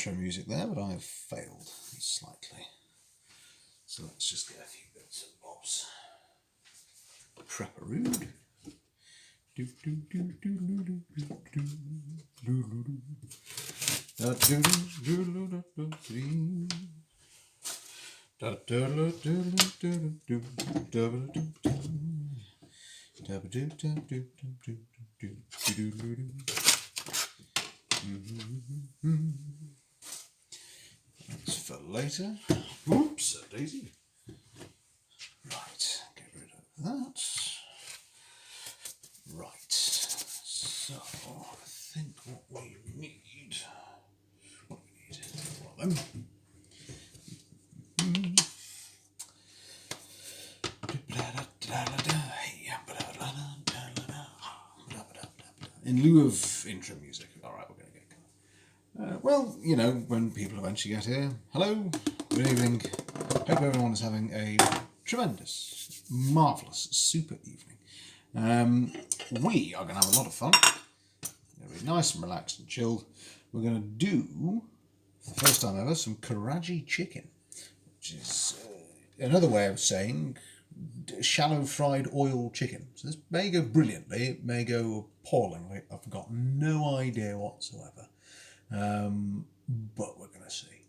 intro music there, but I have failed slightly. So let's just get a few bits and bobs. Prepperood. That's for later. Oops, a daisy. Right, get rid of that. Right, so I think what we need. What do we need? Well, then. In lieu of intro music. Alright, we're going to get going. Well, you know, when people eventually get here, hello, good evening. Hope everyone is having a tremendous, marvellous, super evening. We are going to have a lot of fun. It's going to be nice and relaxed and chilled. We're going to do, for the first time ever, some Kaarage chicken, which is another way of saying shallow fried oil chicken. So this may go brilliantly, it may go appallingly. I've got no idea whatsoever. But we're going to see.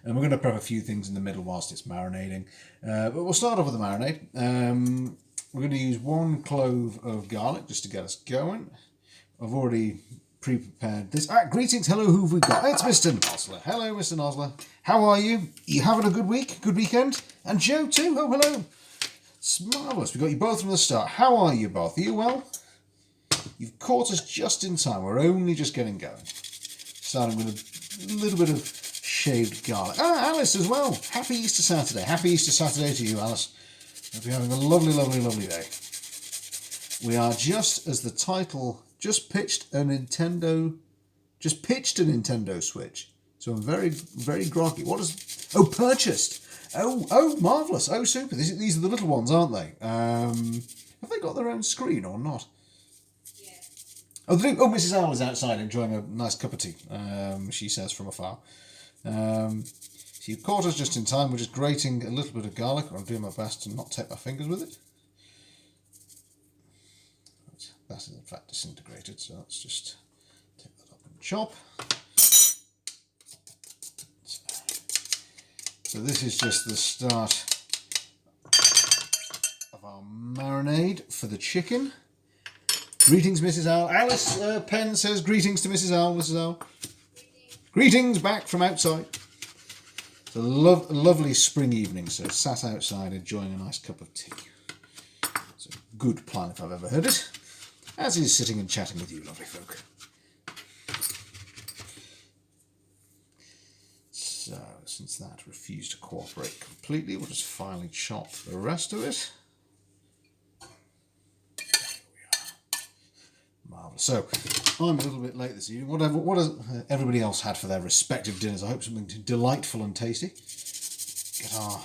And we're going to prep a few things in the middle whilst it's marinating. But we'll start off with the marinade. We're going to use 1 clove of garlic just to get us going. I've already pre-prepared this. Greetings, hello, who've we got? It's Mr. Nosler. Hello, Mr. Nosler. How are you? You having a good week? Good weekend? And Joe too. Oh, hello. It's marvellous. We've got you both from the start. How are you both? Are you well? You've caught us just in time. We're only just getting going. Starting with a little bit of shaved garlic. Alice as well. Happy Easter Saturday. Happy Easter Saturday to you, Alice. Hope you're having a lovely, lovely, lovely day. We are just, as the title, just pitched a Nintendo Switch. So I'm very, very groggy. What is... Oh, purchased. Oh, marvellous. Oh, super. These are the little ones, aren't they? Have they got their own screen or not? Yeah. Oh, Mrs. Owl is outside enjoying a nice cup of tea, she says from afar. So you caught us just in time. We're just grating a little bit of garlic. I'm doing my best to not take my fingers with it. That is in fact disintegrated, so let's just take that up and chop. So this is just the start of our marinade for the chicken. Greetings, Mrs. Owl. Alice Penn says greetings to Mrs. Owl. Mrs. Owl. Greetings back from outside. It's a lovely spring evening, so sat outside enjoying a nice cup of tea. It's a good plan if I've ever heard it. As is sitting and chatting with you lovely folk. So, since that refused to cooperate completely, we'll just finely chop the rest of it. There we are. Marvellous. So, I'm a little bit late this evening. What has everybody else had for their respective dinners? I hope something delightful and tasty. Get our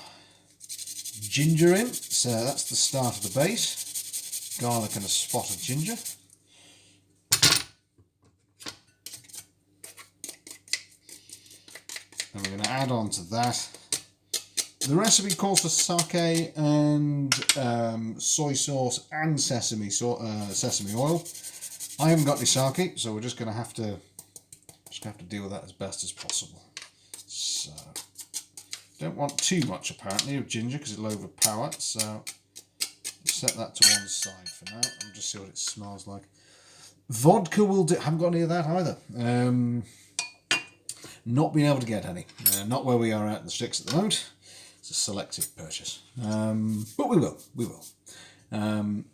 ginger in. So, that's the start of the base. Garlic and a spot of ginger. And we're going to add on to that. The recipe calls for sake and soy sauce and sesame oil. I haven't got any sake, so we're just going to have to deal with that as best as possible. So, don't want too much apparently of ginger because it'll overpower it. So, set that to one side for now and just see what it smells like. Vodka will do. Haven't got any of that either. Not being able to get any. Not where we are out in the sticks at the moment. It's a selective purchase. But we will. And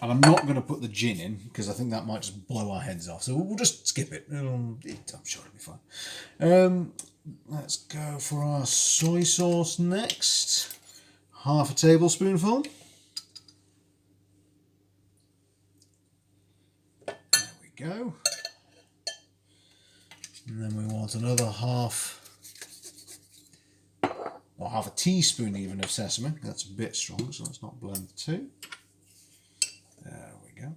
I'm not going to put the gin in because I think that might just blow our heads off. So we'll just skip it. I'm sure it'll be fine. Let's go for our soy sauce next. Half a tablespoonful. There we go. And then we want another half a teaspoon even of sesame. That's a bit strong, so let's not blend the two. There we go.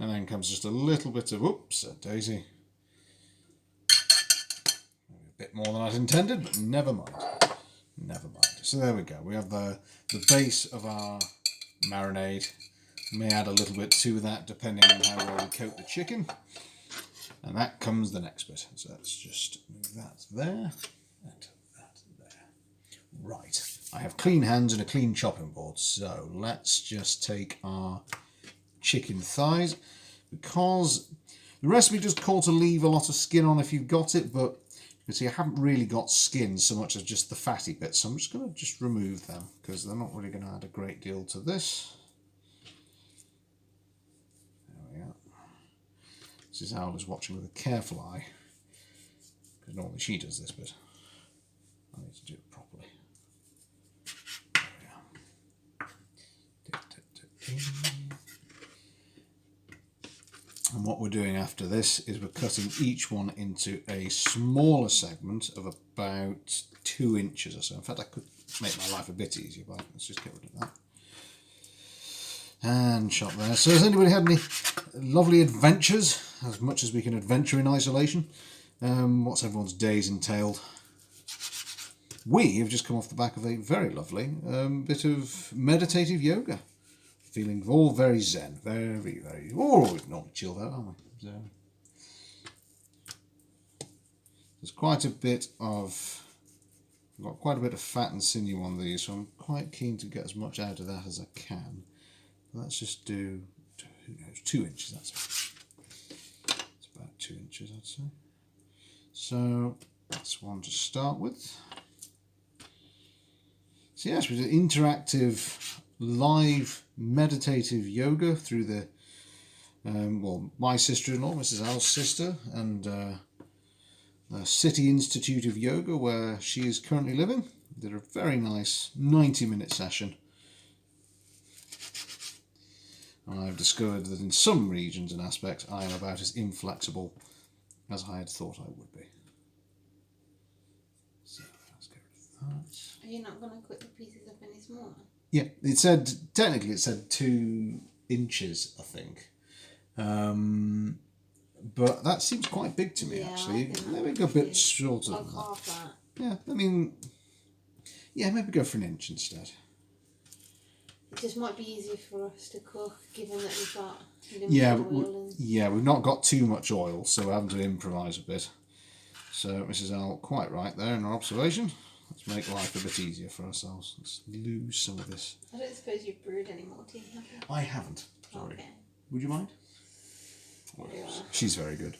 And then comes just a little bit of, oops, a daisy. A bit more than I'd intended, but never mind. Never mind. So there we go. We have the base of our marinade. May add a little bit to that depending on how well we coat the chicken. And that comes the next bit. So let's just move that there and that there. Right. I have clean hands and a clean chopping board. So let's just take our chicken thighs. Because the recipe does call to leave a lot of skin on if you've got it, but you can see I haven't really got skin so much as just the fatty bits. So I'm just going to just remove them because they're not really going to add a great deal to this. This is how I was watching with a careful eye, because normally she does this, but I need to do it properly. There we are. And what we're doing after this is we're cutting each one into a smaller segment of about 2 inches or so. In fact, I could make my life a bit easier, but let's just get rid of that. And chop there. So has anybody had any lovely adventures, as much as we can adventure in isolation? What's everyone's days entailed? We have just come off the back of a very lovely bit of meditative yoga. Feeling all very zen, very, very... Oh, we've not chilled out, aren't we? So, there's quite a bit of... I've got quite a bit of fat and sinew on these, so I'm quite keen to get as much out of that as I can. Let's just do, who knows, 2 inches, that's it. It's about 2 inches, I'd say. So, that's one to start with. So yes, we did interactive, live, meditative yoga through the, well, my sister-in-law, Mrs. Al's sister, and the City Institute of Yoga, where she is currently living. Did a very nice 90-minute session. And I've discovered that in some regions and aspects I am about as inflexible as I had thought I would be. So let's get rid of that. Are you not going to cut the pieces up any smaller? Yeah, it said, technically it said 2 inches, I think. But that seems quite big to me, actually. Maybe go a bit shorter than that. Half that. Yeah, I mean, yeah, maybe go for 1 inch instead. It just might be easier for us to cook, given that we've got yeah, we've not got too much oil, so we're having to improvise a bit. So Mrs. Al, quite right there in her observation. Let's make life a bit easier for ourselves. Let's lose some of this. I don't suppose you've brewed any more tea, have you? I haven't. Sorry. Okay. Would you mind? Well, she's very good.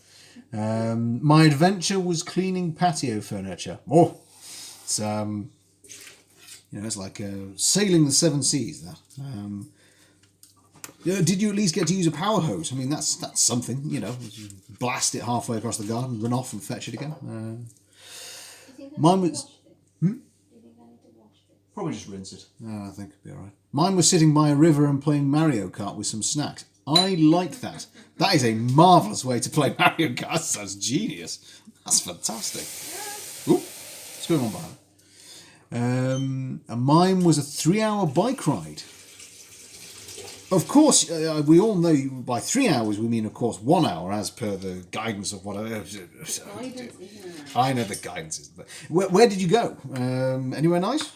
My adventure was cleaning patio furniture. Oh, it's you know, it's like sailing the 7 seas. That. Did you at least get to use a power hose? I mean, that's something. You know, you blast it halfway across the garden, run off and fetch it again. Mine was. Do you think I need to wash it? Probably just rinse it. I think it'll be all right. Mine was sitting by a river and playing Mario Kart with some snacks. I like that. That is a marvellous way to play Mario Kart. That sounds genius. That's fantastic. Oop, what's going on behind? And mine was a 3-hour bike ride. Of course, we all know by 3 hours we mean, of course, 1 hour, as per the guidance of whatever. I know the guidance is. Where did you go? Anywhere nice?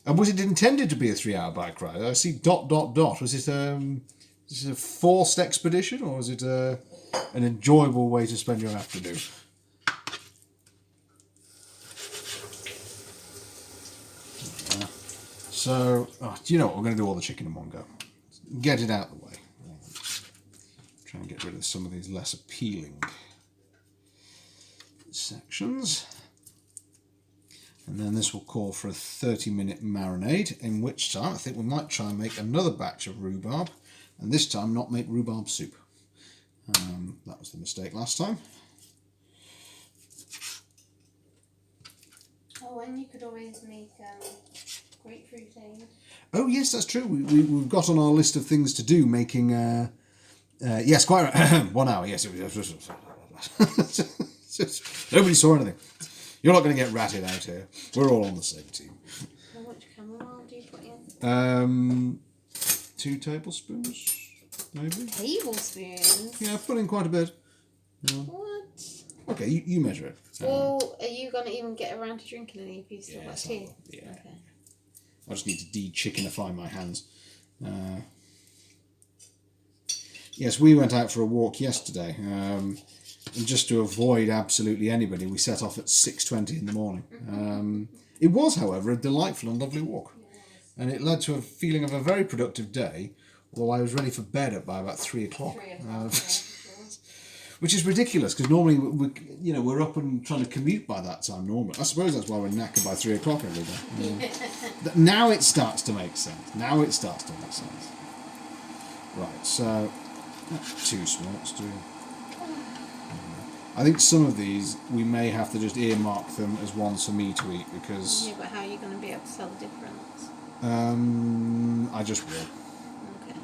And was it intended to be a 3-hour bike ride? I see ... Was it a forced expedition, or was it an enjoyable way to spend your afternoon? So, do you know what? We're going to do all the chicken in one go. Get it out of the way. Try and get rid of some of these less appealing sections. And then this will call for a 30-minute marinade, in which time I think we might try and make another batch of rhubarb, and this time not make rhubarb soup. That was the mistake last time. Oh, and you could always make grapefruit aid. Oh yes, that's true. We've got on our list of things to do, making... yes, quite right. 1 hour, yes. Nobody saw anything. You're not going to get ratted out here. We're all on the same team. How much chamomile do you put in? 2 tablespoons, maybe. Tablespoons? Yeah, I've put in quite a bit. What? Okay, you measure it. Well, are you going to even get around to drinking any if you still got Yes, I tea? will, yeah. Okay. I just need to de-chickenify my hands. Yes, we went out for a walk yesterday, and just to avoid absolutely anybody, we set off at 6:20 in the morning. It was, however, a delightful and lovely walk, and it led to a feeling of a very productive day, although I was ready for bed by about 3 o'clock. Which is ridiculous, because normally we're up and trying to commute by that time normally. I suppose that's why we're knackered by 3 o'clock every day. Now it starts to make sense. Right, so that's 2 smokes too. I think some of these we may have to just earmark them as ones for me to eat because Yeah, but how are you going to be able to tell the difference? I just will. Okay.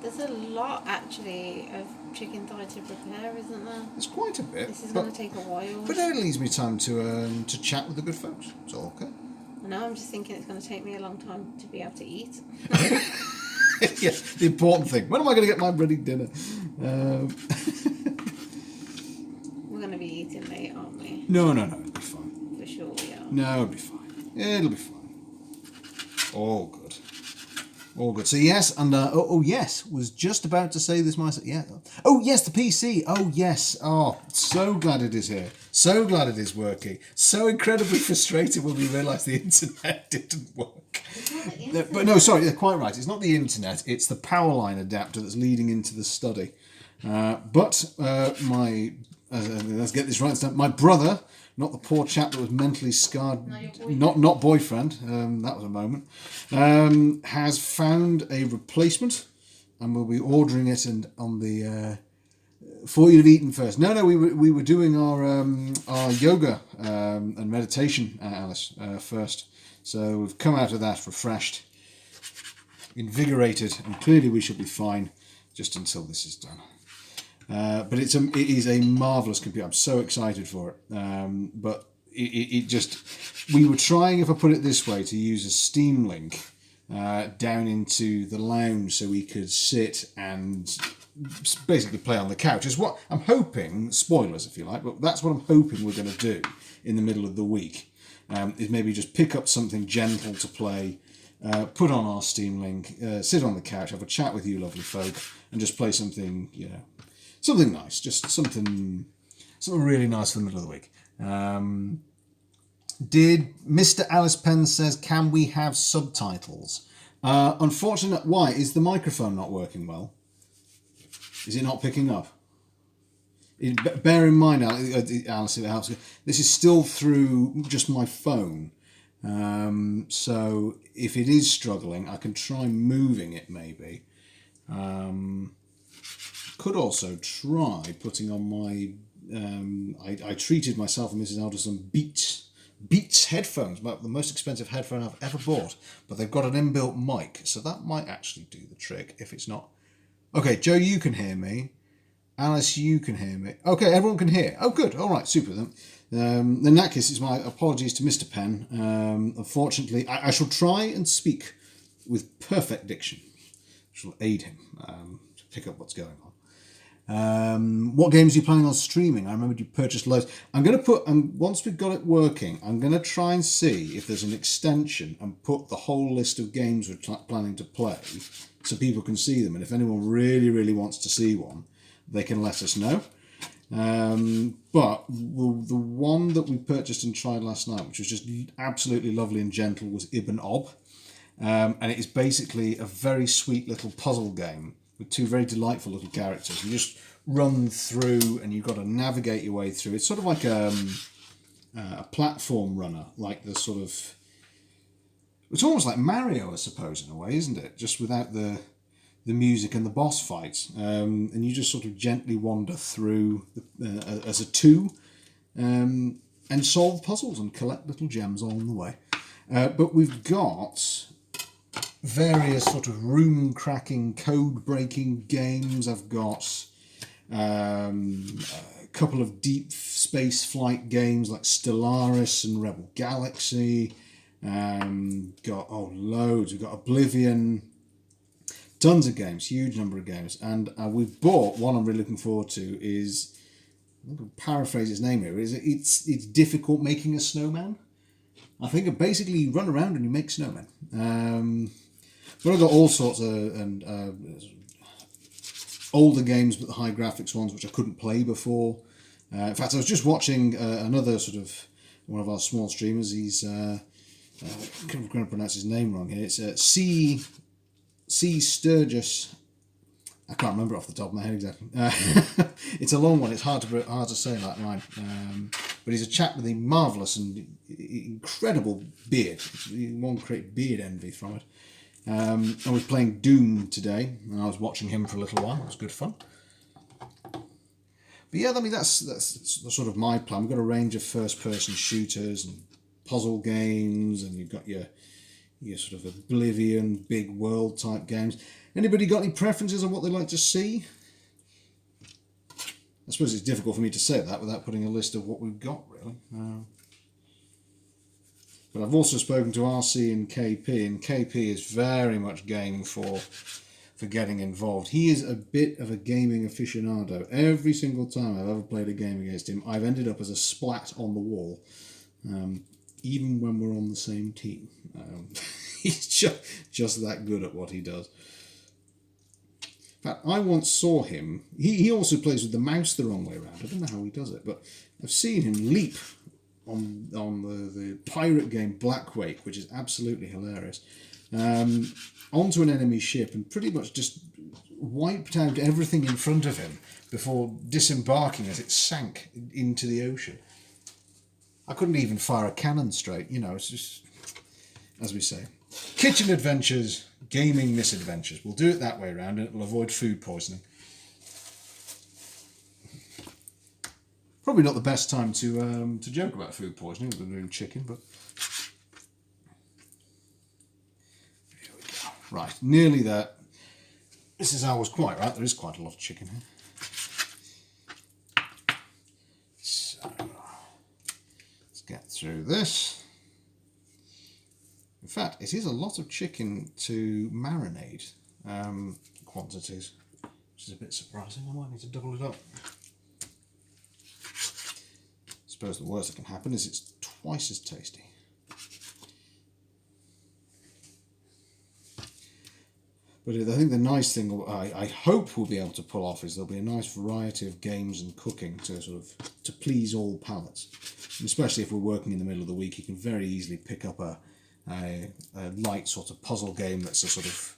There's a lot actually of chicken thigh to prepare, isn't there? It's quite a bit. This is going to take a while. But it leaves me time to chat with the good folks. It's all okay. I know, I'm just thinking it's going to take me a long time to be able to eat. Yeah, the important thing. When am I going to get my bloody dinner? We're going to be eating late, aren't we? No, it'll be fine. For sure we are. No, it'll be fine. It'll be fine. All good. All good. So yes, and yes, was just about to say this myself. Yeah. Oh yes, the PC. Oh yes. Oh, so glad it is here. So glad it is working. So incredibly frustrated when we realise the internet didn't work. But no, sorry, you're quite right. It's not the internet. It's the power line adapter that's leading into the study. Let's get this right. My brother, not the poor chap that was mentally scarred, not boyfriend, that was a moment, has found a replacement, and we'll be ordering it for you to have eaten first. No, we were doing our yoga and meditation, Alice, first. So we've come out of that refreshed, invigorated, and clearly we should be fine just until this is done. But it is a marvellous computer. I'm so excited for it. But we were trying, if I put it this way, to use a Steam link down into the lounge so we could sit and basically play on the couch. Is what I'm hoping, spoilers if you like, but that's what I'm hoping we're going to do in the middle of the week. Is maybe just pick up something gentle to play, put on our Steam link, sit on the couch, have a chat with you lovely folk, and just play something, something nice, just something really nice for the middle of the week. Did Mr. Alice Penn says, can we have subtitles? Unfortunately, why? Is the microphone not working well? Is it not picking up? Bear in mind, Alice, if it helps, this is still through just my phone. So if it is struggling, I can try moving it maybe. Could also try putting on my... I treated myself and Mrs. Alderson Beats headphones, about the most expensive headphone I've ever bought. But they've got an inbuilt mic, so that might actually do the trick if it's not... Okay, Joe, you can hear me. Alice, you can hear me. Okay, everyone can hear. Oh, good. All right, super then. In that case, it's my apologies to Mr. Penn. Unfortunately, I shall try and speak with perfect diction. I shall aid him to pick up what's going on. What games are you planning on streaming? I remember you purchased loads. I'm going to put, once we've got it working, I'm going to try and see if there's an extension and put the whole list of games we're planning to play so people can see them. And if anyone really, really wants to see one, they can let us know. But the one that we purchased and tried last night, which was just absolutely lovely and gentle, was Ibn Ob. And it is basically a very sweet little puzzle game with 2 very delightful little characters. You just run through and you've got to navigate your way through. It's sort of like a platform runner, like the sort of... It's almost like Mario, I suppose, in a way, isn't it? Just without the music and the boss fights, and you just sort of gently wander through as a 2 and solve puzzles and collect little gems along the way. But we've got various sort of room cracking, code breaking games. I've got a couple of deep space flight games like Stellaris and Rebel Galaxy. Got loads. We've got Oblivion. Tons of games, huge number of games, and we've bought one I'm really looking forward to. Is I'm going to paraphrase its name here. It's difficult making a snowman. I think basically you run around and you make snowmen. But I've got all sorts of older games, but the high graphics ones which I couldn't play before. In fact, I was just watching another sort of one of our small streamers. He's I'm going to pronounce his name wrong here. It's C Sturgis. I can't remember it off the top of my head exactly. It's a long one. It's hard to say like mine. But he's a chap with a marvellous and incredible beard. One great beard envy from it. I was playing Doom today, and I was watching him for a little while. It was good fun. But yeah, I mean that's sort of my plan. We've got a range of first-person shooters and puzzle games, and you've got your sort of Oblivion, big world type games. Anybody got any preferences on what they'd like to see? I suppose it's difficult for me to say that without putting a list of what we've got, really. But I've also spoken to RC and KP is very much game for getting involved. He is a bit of a gaming aficionado. Every single time I've ever played a game against him, I've ended up as a splat on the wall, even when we're on the same team. He's just that good at what he does. In fact, I once saw him. He also plays with the mouse the wrong way around. I don't know how he does it, but I've seen him leap on the pirate game Black Wake, which is absolutely hilarious, onto an enemy ship and pretty much just wiped out everything in front of him before disembarking as it sank into the ocean. I couldn't even fire a cannon straight. It's just, as we say, kitchen adventures, gaming misadventures. We'll do it that way around and it will avoid food poisoning. Probably not the best time to joke about food poisoning. We're doing chicken, but here we go. Right, nearly there. Mrs. Al was quite right. There is quite a lot of chicken here. So let's get through this. In fact, it is a lot of chicken to marinate quantities, which is a bit surprising. I might need to double it up. I suppose the worst that can happen is it's twice as tasty. But I think the nice thing I hope we'll be able to pull off is there'll be a nice variety of games and cooking to please all palates. And especially if we're working in the middle of the week, you can very easily pick up a light sort of puzzle game that's a sort of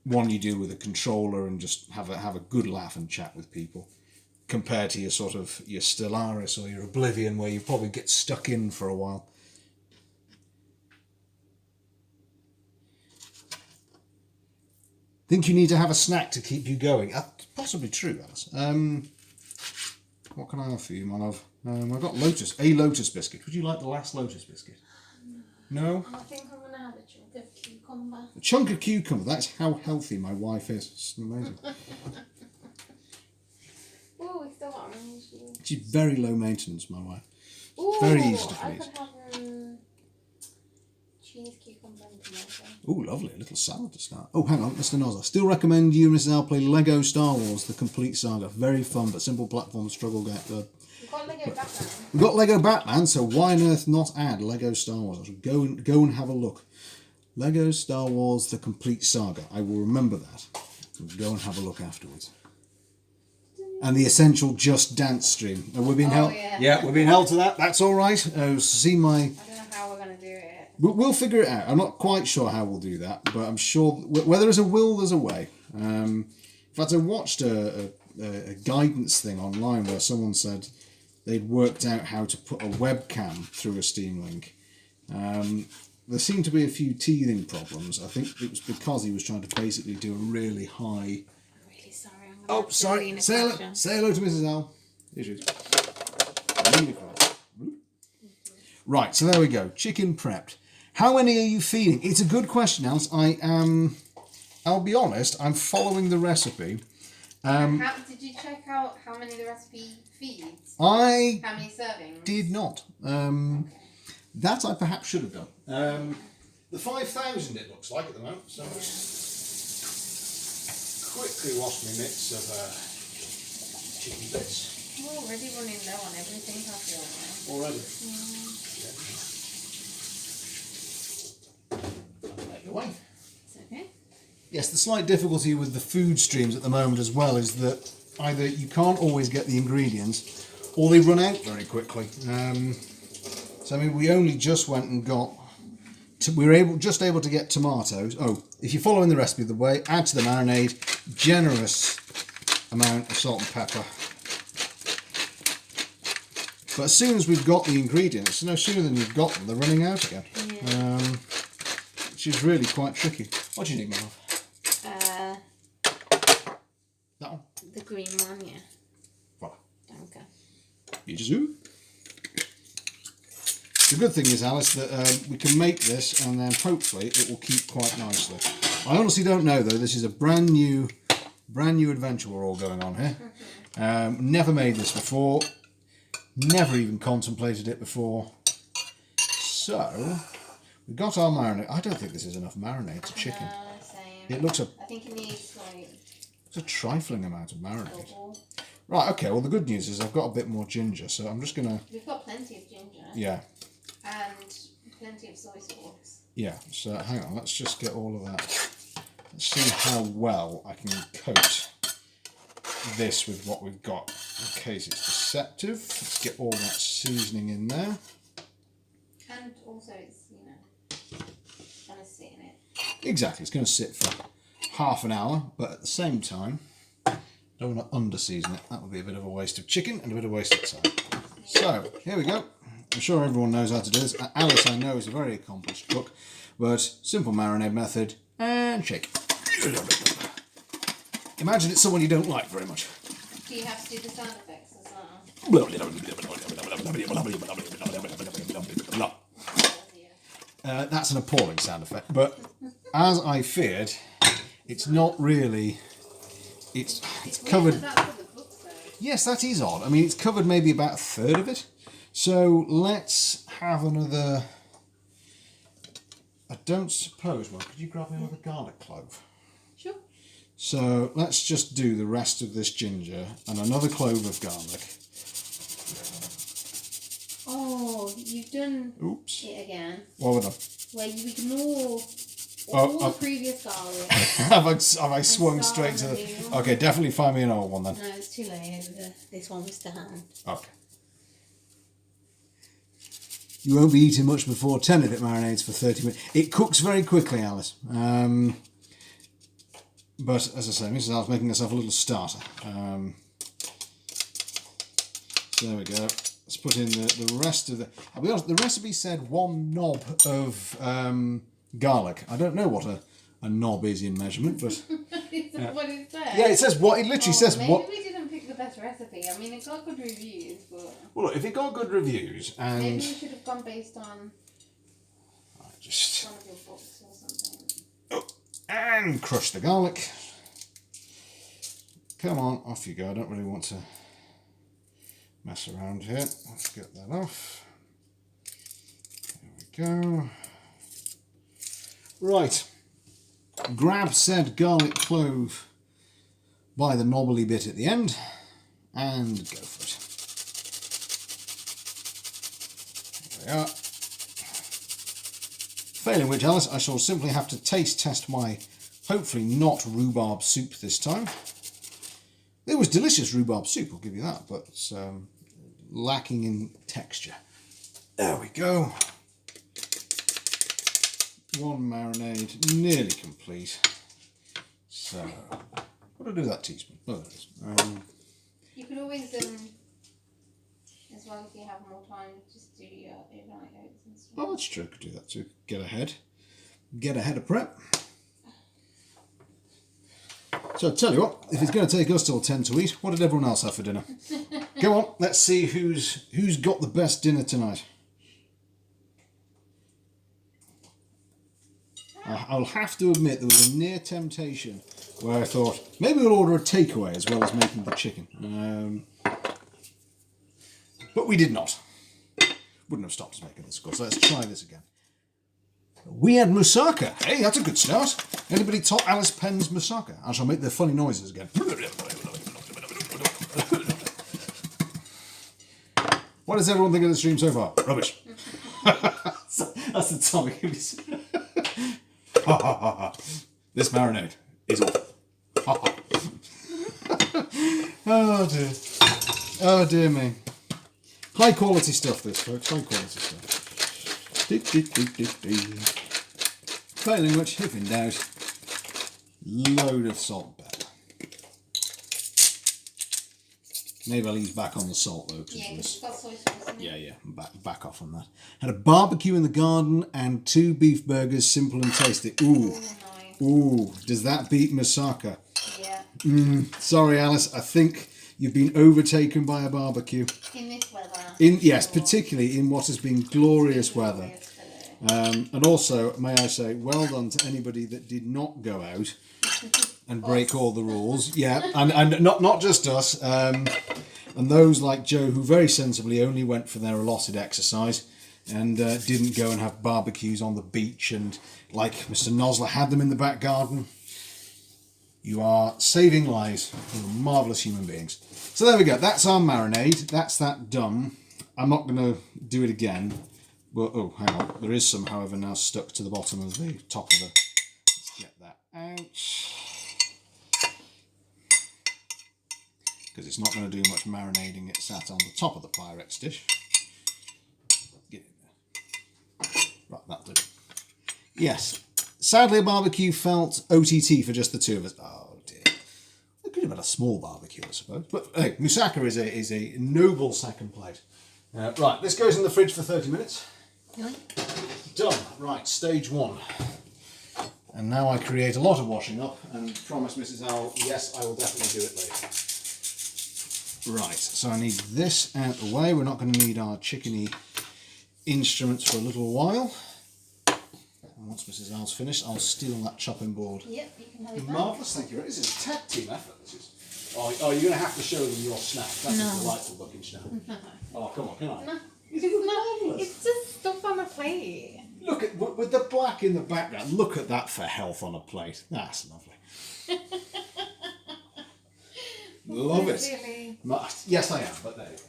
one you do with a controller and just have a good laugh and chat with people, compared to your Stellaris or your Oblivion where you probably get stuck in for a while. Think you need to have a snack to keep you going? Possibly true, Alice. What can I offer you, my love? I've got a Lotus biscuit. Would you like the last Lotus biscuit? No? I think I'm going to have a chunk of cucumber. A chunk of cucumber. That's how healthy my wife is. It's amazing. Oh, we've still got orange juice. She's very low maintenance, my wife. Ooh, Very easy to please. I could have cheese, cucumber and tomato. Oh, lovely. A little salad to start. Oh, hang on, Mr. Noz. I still recommend you and Mrs. Al play Lego Star Wars, The Complete Saga. Very fun, but simple platform struggle game. We've got Lego Batman. We've got Lego Batman, so why on earth not add Lego Star Wars? Go and have a look. Lego Star Wars, The Complete Saga. I will remember that. We'll go and have a look afterwards. And the essential Just Dance stream. We're being held. Yeah, we're being held to that. That's all right. See my. I don't know how we're going to do it. We'll figure it out. I'm not quite sure how we'll do that, but I'm sure where there is a will, there's a way. In fact, I watched a guidance thing online where someone said they'd worked out how to put a webcam through a Steam Link. There seemed to be a few teething problems. I think it was because he was trying to basically do a really high. Oh, sorry. Say hello to Mrs. Al. Here she is. Right, so there we go. Chicken prepped. How many are you feeding? It's a good question, Alice. I'll be honest, I'm following the recipe. Did you check out how many the recipe feeds? How many servings? Did not. That I perhaps should have done. The 5,000 it looks like at the moment. So. quickly wash my mitts of chicken bits. We're already running low on everything, I feel like. Already? Yeah. Out your way. It's okay. Yes, the slight difficulty with the food streams at the moment as well is that either you can't always get the ingredients or they run out very quickly. So I mean, we only just went and got... we were just able to get tomatoes. Oh, if you're following the recipe the way, add to the marinade, generous amount of salt and pepper. But as soon as we've got the ingredients, no sooner than you've got them, they're running out again. Yeah. Which is really quite tricky. What do you need, my love? That one? The green one, yeah. Voilà. Danke. Yijazoo. The good thing is, Alice, that we can make this and then hopefully it will keep quite nicely. I honestly don't know though. This is a brand new adventure we're all going on here. Never made this before. Never even contemplated it before. So we got our marinade. I don't think this is enough marinade to chicken. Same. It looks I think it needs like it's a trifling amount of marinade. double. Right. Okay. Well, the good news is I've got a bit more ginger, so I'm just gonna. We've got plenty of ginger. Yeah. And plenty of soy sauce. Yeah, so hang on, let's just get all of that. Let's see how well I can coat this with what we've got in case it's deceptive. Let's get all that seasoning in there. And also it's, going to sit in it. Exactly, it's going to sit for half an hour, but at the same time, don't want to under-season it. That would be a bit of a waste of chicken and a bit of a waste of time. So, here we go. I'm sure everyone knows how to do this. Alice, I know, is a very accomplished cook, but simple marinade method and shake. Imagine it's someone you don't like very much. Do you have to do the sound effects as well? That's an appalling sound effect, but as I feared, it's not really. It's covered. That's what the book says. Yes, that is odd. I mean, it's covered maybe about a third of it. So let's have another. I don't suppose. Well, could you grab me another garlic clove? Sure. So let's just do the rest of this ginger and another clove of garlic. Oh, you've done Oops. it again. What have I done? Where you ignore all the previous garlic. have I swung straight to the... new. Okay, definitely find me an old one then. No, it's too late. This one was to hand. Okay. You won't be eating much before 10 if it marinates for 30 minutes. It cooks very quickly, Alice. But as I say, Mrs. Alice making herself a little starter. So there we go. Let's put in the rest of the... I'll be honest, the recipe said 1 knob of garlic. I don't know what a knob is in measurement, but... Is that what it says? Yeah, it says what... It literally says maybe what... we didn't pick the best recipe. I mean, it got good reviews, but... Well, look, if it got good reviews and... Maybe we should have gone based on just... one of your books or something. Oh, and crush the garlic. Come on, off you go. I don't really want to mess around here. Let's get that off. There we go. Right. Grab said garlic clove by the knobbly bit at the end and go for it. There we are. Failing which, Alice, I shall simply have to taste test my hopefully not rhubarb soup this time. It was delicious rhubarb soup, I'll give you that, but it's lacking in texture. There we go. One marinade, nearly complete. So, what do I do with that teaspoon? Oh, there it is. You could always, as well, if you have more time, just do your overnight oats and stuff. Oh, that's true, I could do that too. Get ahead of prep. So I'll tell you what, if it's going to take us till 10 to eat, what did everyone else have for dinner? Go on, let's see who's got the best dinner tonight. I'll have to admit there was a near temptation where I thought maybe we'll order a takeaway as well as making the chicken. But we did not. Wouldn't have stopped us making this, of course. Let's try this again. We had moussaka. Hey, that's a good start. Anybody top Alice Penn's moussaka? I shall make the funny noises again. What does everyone think of the stream so far? Rubbish. That's the topic. This marinade is awful. Oh dear. Oh dear me. High quality stuff this, folks. High quality stuff. Failing which, if in doubt, load of salt and pepper. Maybe I'll ease back on the salt though. Yeah, this, that's soy sauce, isn't it? yeah, back off on that. Had a barbecue in the garden and 2 beef burgers, simple and tasty. Ooh, Nice. ooh, does that beat moussaka? Yeah. Sorry, Alice, I think you've been overtaken by a barbecue. In this weather. Yes, particularly in what has been glorious weather. And also, may I say, well done to anybody that did not go out and break all the rules. Yeah, and not just us. And those like Joe who very sensibly only went for their allotted exercise and didn't go and have barbecues on the beach and like Mr. Nosler had them in the back garden. You are saving lives. You're marvellous human beings. So there we go. That's our marinade. That's that done. I'm not going to do it again. Well, oh, hang on. There is some, however, now stuck to the bottom of the top of the... Let's get that out. Because it's not going to do much marinating. It's sat on the top of the Pyrex dish. Get it there. Right, that'll do. Yes. Sadly, a barbecue felt OTT for just the two of us. Oh, dear. We could have had a small barbecue, I suppose. But hey, moussaka is a noble second plate. Right, this goes in the fridge for 30 minutes. Really? Done. Right, stage 1. And now I create a lot of washing up and promise Mrs. Owl, yes, I will definitely do it later. Right, so I need this out of the way. We're not going to need our chickeny instruments for a little while. And once Mrs. Owl's finished, I'll steal that chopping board. Yep, you can have it back. Marvellous, thank you. This is a tag team effort. This is. Oh, you're going to have to show them your snack. That's a delightful looking snack. No. Oh, come on, can I? No. Isn't it marvellous? It's just stuff on a plate. Look at with the black in the background. Look at that for health on a plate. That's lovely. Love it. Really? Yes, I am. But there you go.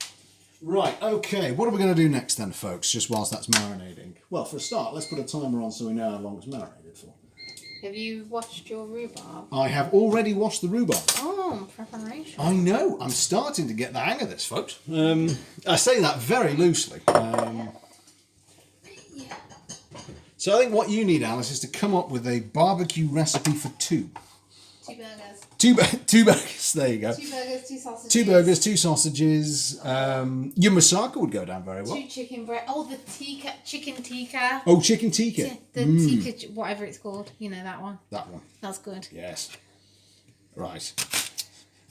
Right. Okay. What are we going to do next then, folks? Just whilst that's marinating. Well, for a start, let's put a timer on so we know how long it's marinated for. Have you watched your rhubarb? I have already washed the rhubarb. Oh, preparation. I know. I'm starting to get the hang of this, folks. I say that very loosely. So I think what you need, Alice, is to come up with a barbecue recipe for 2. 2 burgers. Two burgers. There you go. 2 burgers, 2 sausages. 2 burgers, 2 sausages. Your moussaka would go down very well. 2 chicken breast. Oh, the tikka, chicken tikka. Oh, chicken tikka. The tikka, whatever it's called. You know that one. That one. That's good. Yes. Right.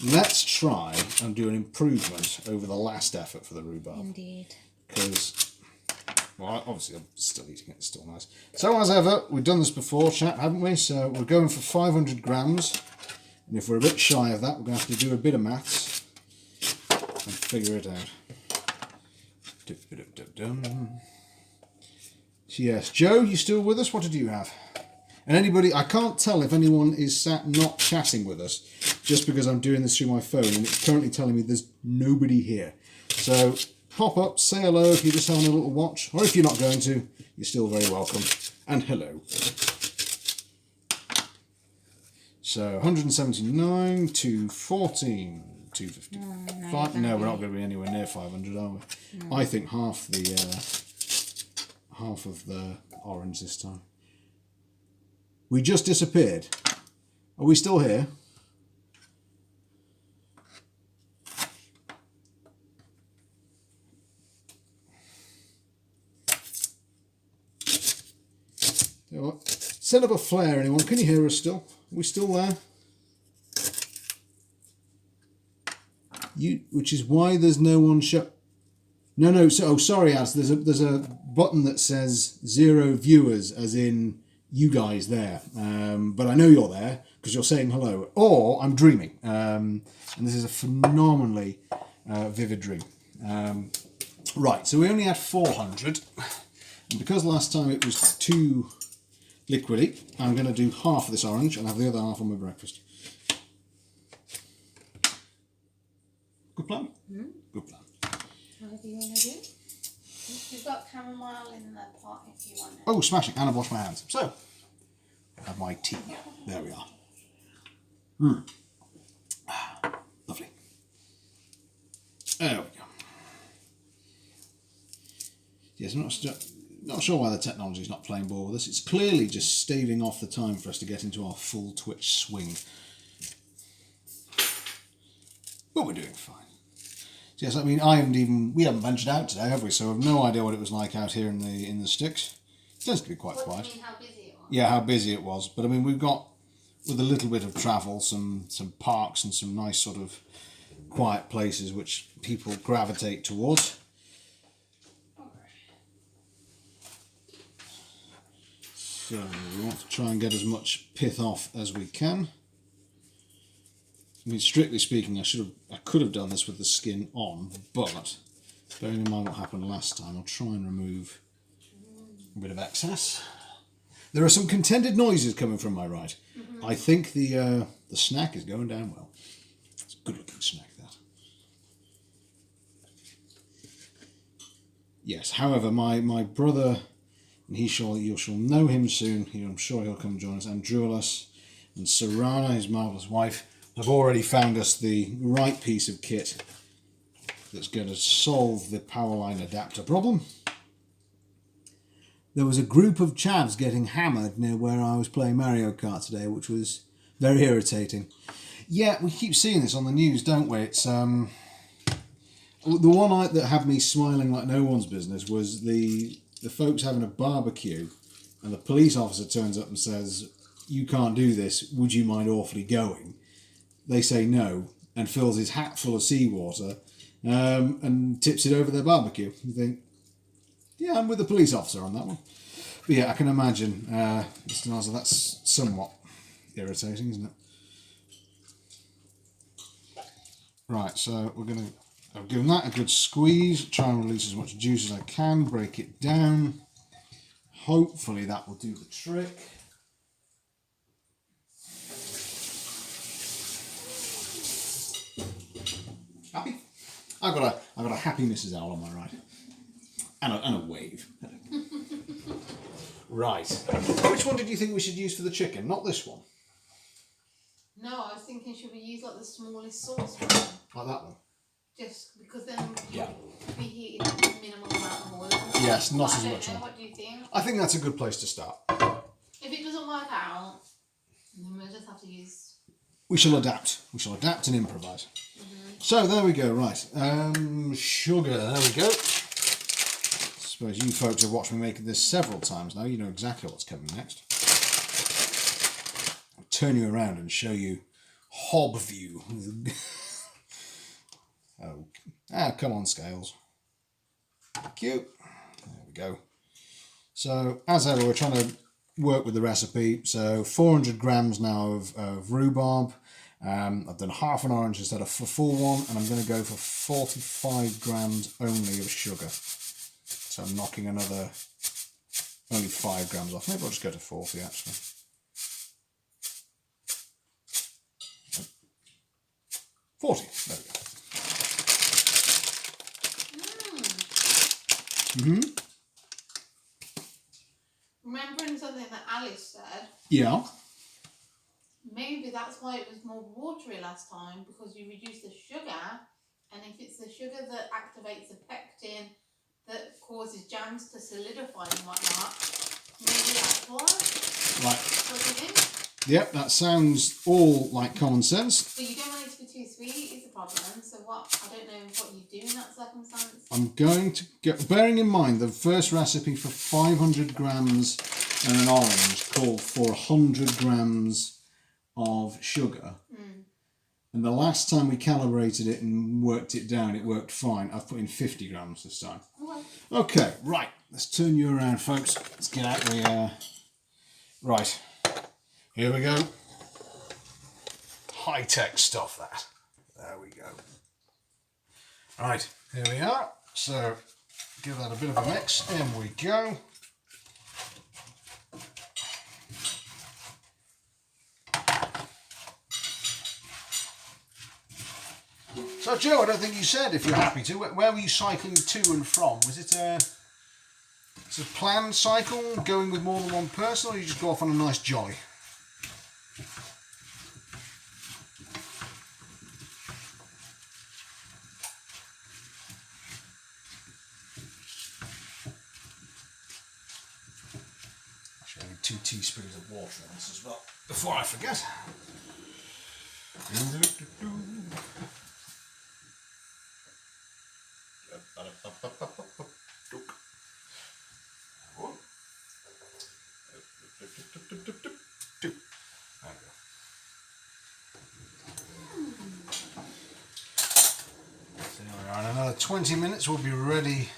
Let's try and do an improvement over the last effort for the rhubarb. Indeed. Because, well, obviously I'm still eating it. It's still nice. So as ever, we've done this before, chat, haven't we? So we're going for 500 grams. And if we're a bit shy of that, we're going to have to do a bit of maths and figure it out. So yes, Joe, you still with us? What did you have? And anybody, I can't tell if anyone is sat not chatting with us just because I'm doing this through my phone and it's currently telling me there's nobody here. So pop up, say hello if you're just having a little watch, or if you're not going to, you're still very welcome. And hello. So 179 to 14, 250. No, we're not going to be anywhere near 500, are we? No. I think half of the orange this time. We just disappeared. Are we still here? Set up a flare, anyone. Can you hear us still? Are we still there? Which is why there's no one show. No. So, oh, sorry, Az. There's a button that says 0 viewers, as in you guys there. But I know you're there because you're saying hello. Or I'm dreaming. And this is a phenomenally vivid dream. Right. So we only had 400, and because last time it was 2 liquidy. I'm going to do half of this orange and have the other half on my breakfast. Good plan? Good plan. Whatever you want to do. You've got chamomile in the pot if you want it. Oh, smashing. And I've washed my hands. So, I have my tea. There we are. Lovely. There we go. Yes, I'm not sure why the technology is not playing ball with us. It's clearly just staving off the time for us to get into our full Twitch swing. But we're doing fine. So yes, I mean, we haven't ventured out today, have we? So I've no idea what it was like out here in the sticks. It tends to be quite quiet. Do you mean how busy it was? Yeah, how busy it was. But I mean, we've got, with a little bit of travel, some parks and some nice sort of quiet places which people gravitate towards. So we want to try and get as much pith off as we can. I mean, strictly speaking, I could have done this with the skin on, but bearing in mind what happened last time, I'll try and remove a bit of excess. There are some contended noises coming from my right. I think the snack is going down well. It's a good looking snack, that. Yes, however, my brother, and you shall know him soon, I'm sure he'll come join us, Andrulas and Sarana, his marvellous wife, have already found us the right piece of kit that's going to solve the powerline adapter problem. There was a group of chavs getting hammered near where I was playing Mario Kart today, which was very irritating. Yeah, we keep seeing this on the news, don't we? It's the one that had me smiling like no one's business was the folks having a barbecue, and the police officer turns up and says, "You can't do this, would you mind awfully going?" They say no, and fills his hat full of seawater and tips it over their barbecue. You think, yeah, I'm with the police officer on that one. But yeah, I can imagine, Mr. Nozzle, that's somewhat irritating, isn't it? Right, so I've given that a good squeeze, try and release as much juice as I can, break it down. Hopefully that will do the trick. Happy? I've got a happy Mrs. Owl on my right. And a wave. Right. Which one did you think we should use for the chicken? Not this one. No, I was thinking, should we use like the smallest sauce one? Like that one? Just because then Yeah. you'll be heating up a minimal amount of oil. Yes, not I as don't much know, on. what do you think? I think that's a good place to start. If it doesn't work out, then we'll just have to use... We shall adapt. We shall adapt and improvise. So there we go, right. Sugar, there we go. I suppose you folks have watched me make this several times now. You know exactly what's coming next. I'll turn you around and show you hob view. Come on, Scales. Cute. There we go. So, as ever, we're trying to work with the recipe. So, 400 grams now of rhubarb. I've done half an orange instead of a full one, and I'm going to go for 45 grams only of sugar. So I'm knocking only 5 grams off. Maybe I'll just go to 40 actually. Nope. 40. There we go. Remembering something that Alice said, Yeah. maybe that's why it was more watery last time, because you reduced the sugar, and if it's the sugar that activates the pectin that causes jams to solidify and whatnot, maybe that's why. Right. What do you think? Yep, that sounds all like common sense. But you don't want it to be too sweet is the problem. So I don't know what you do in that circumstance. I'm going to get, bearing in mind the first recipe for 500 grams and an orange called for 100 grams of sugar. And the last time we calibrated it and worked it down, it worked fine. I've put in 50 grams this time. Okay, right. Let's turn you around, folks. Let's get out the... Right. Here we go. High-tech stuff, that. There we go. Right, here we are. So, give that a bit of a mix. In we go. So Joe, I don't think you said if you're happy to. Where were you cycling to and from? Was it it's a planned cycle, going with more than one person, or you just go off on a nice jolly? Actually, I need 2 teaspoons of water in this as well, before I forget. In another 20 minutes we'll be ready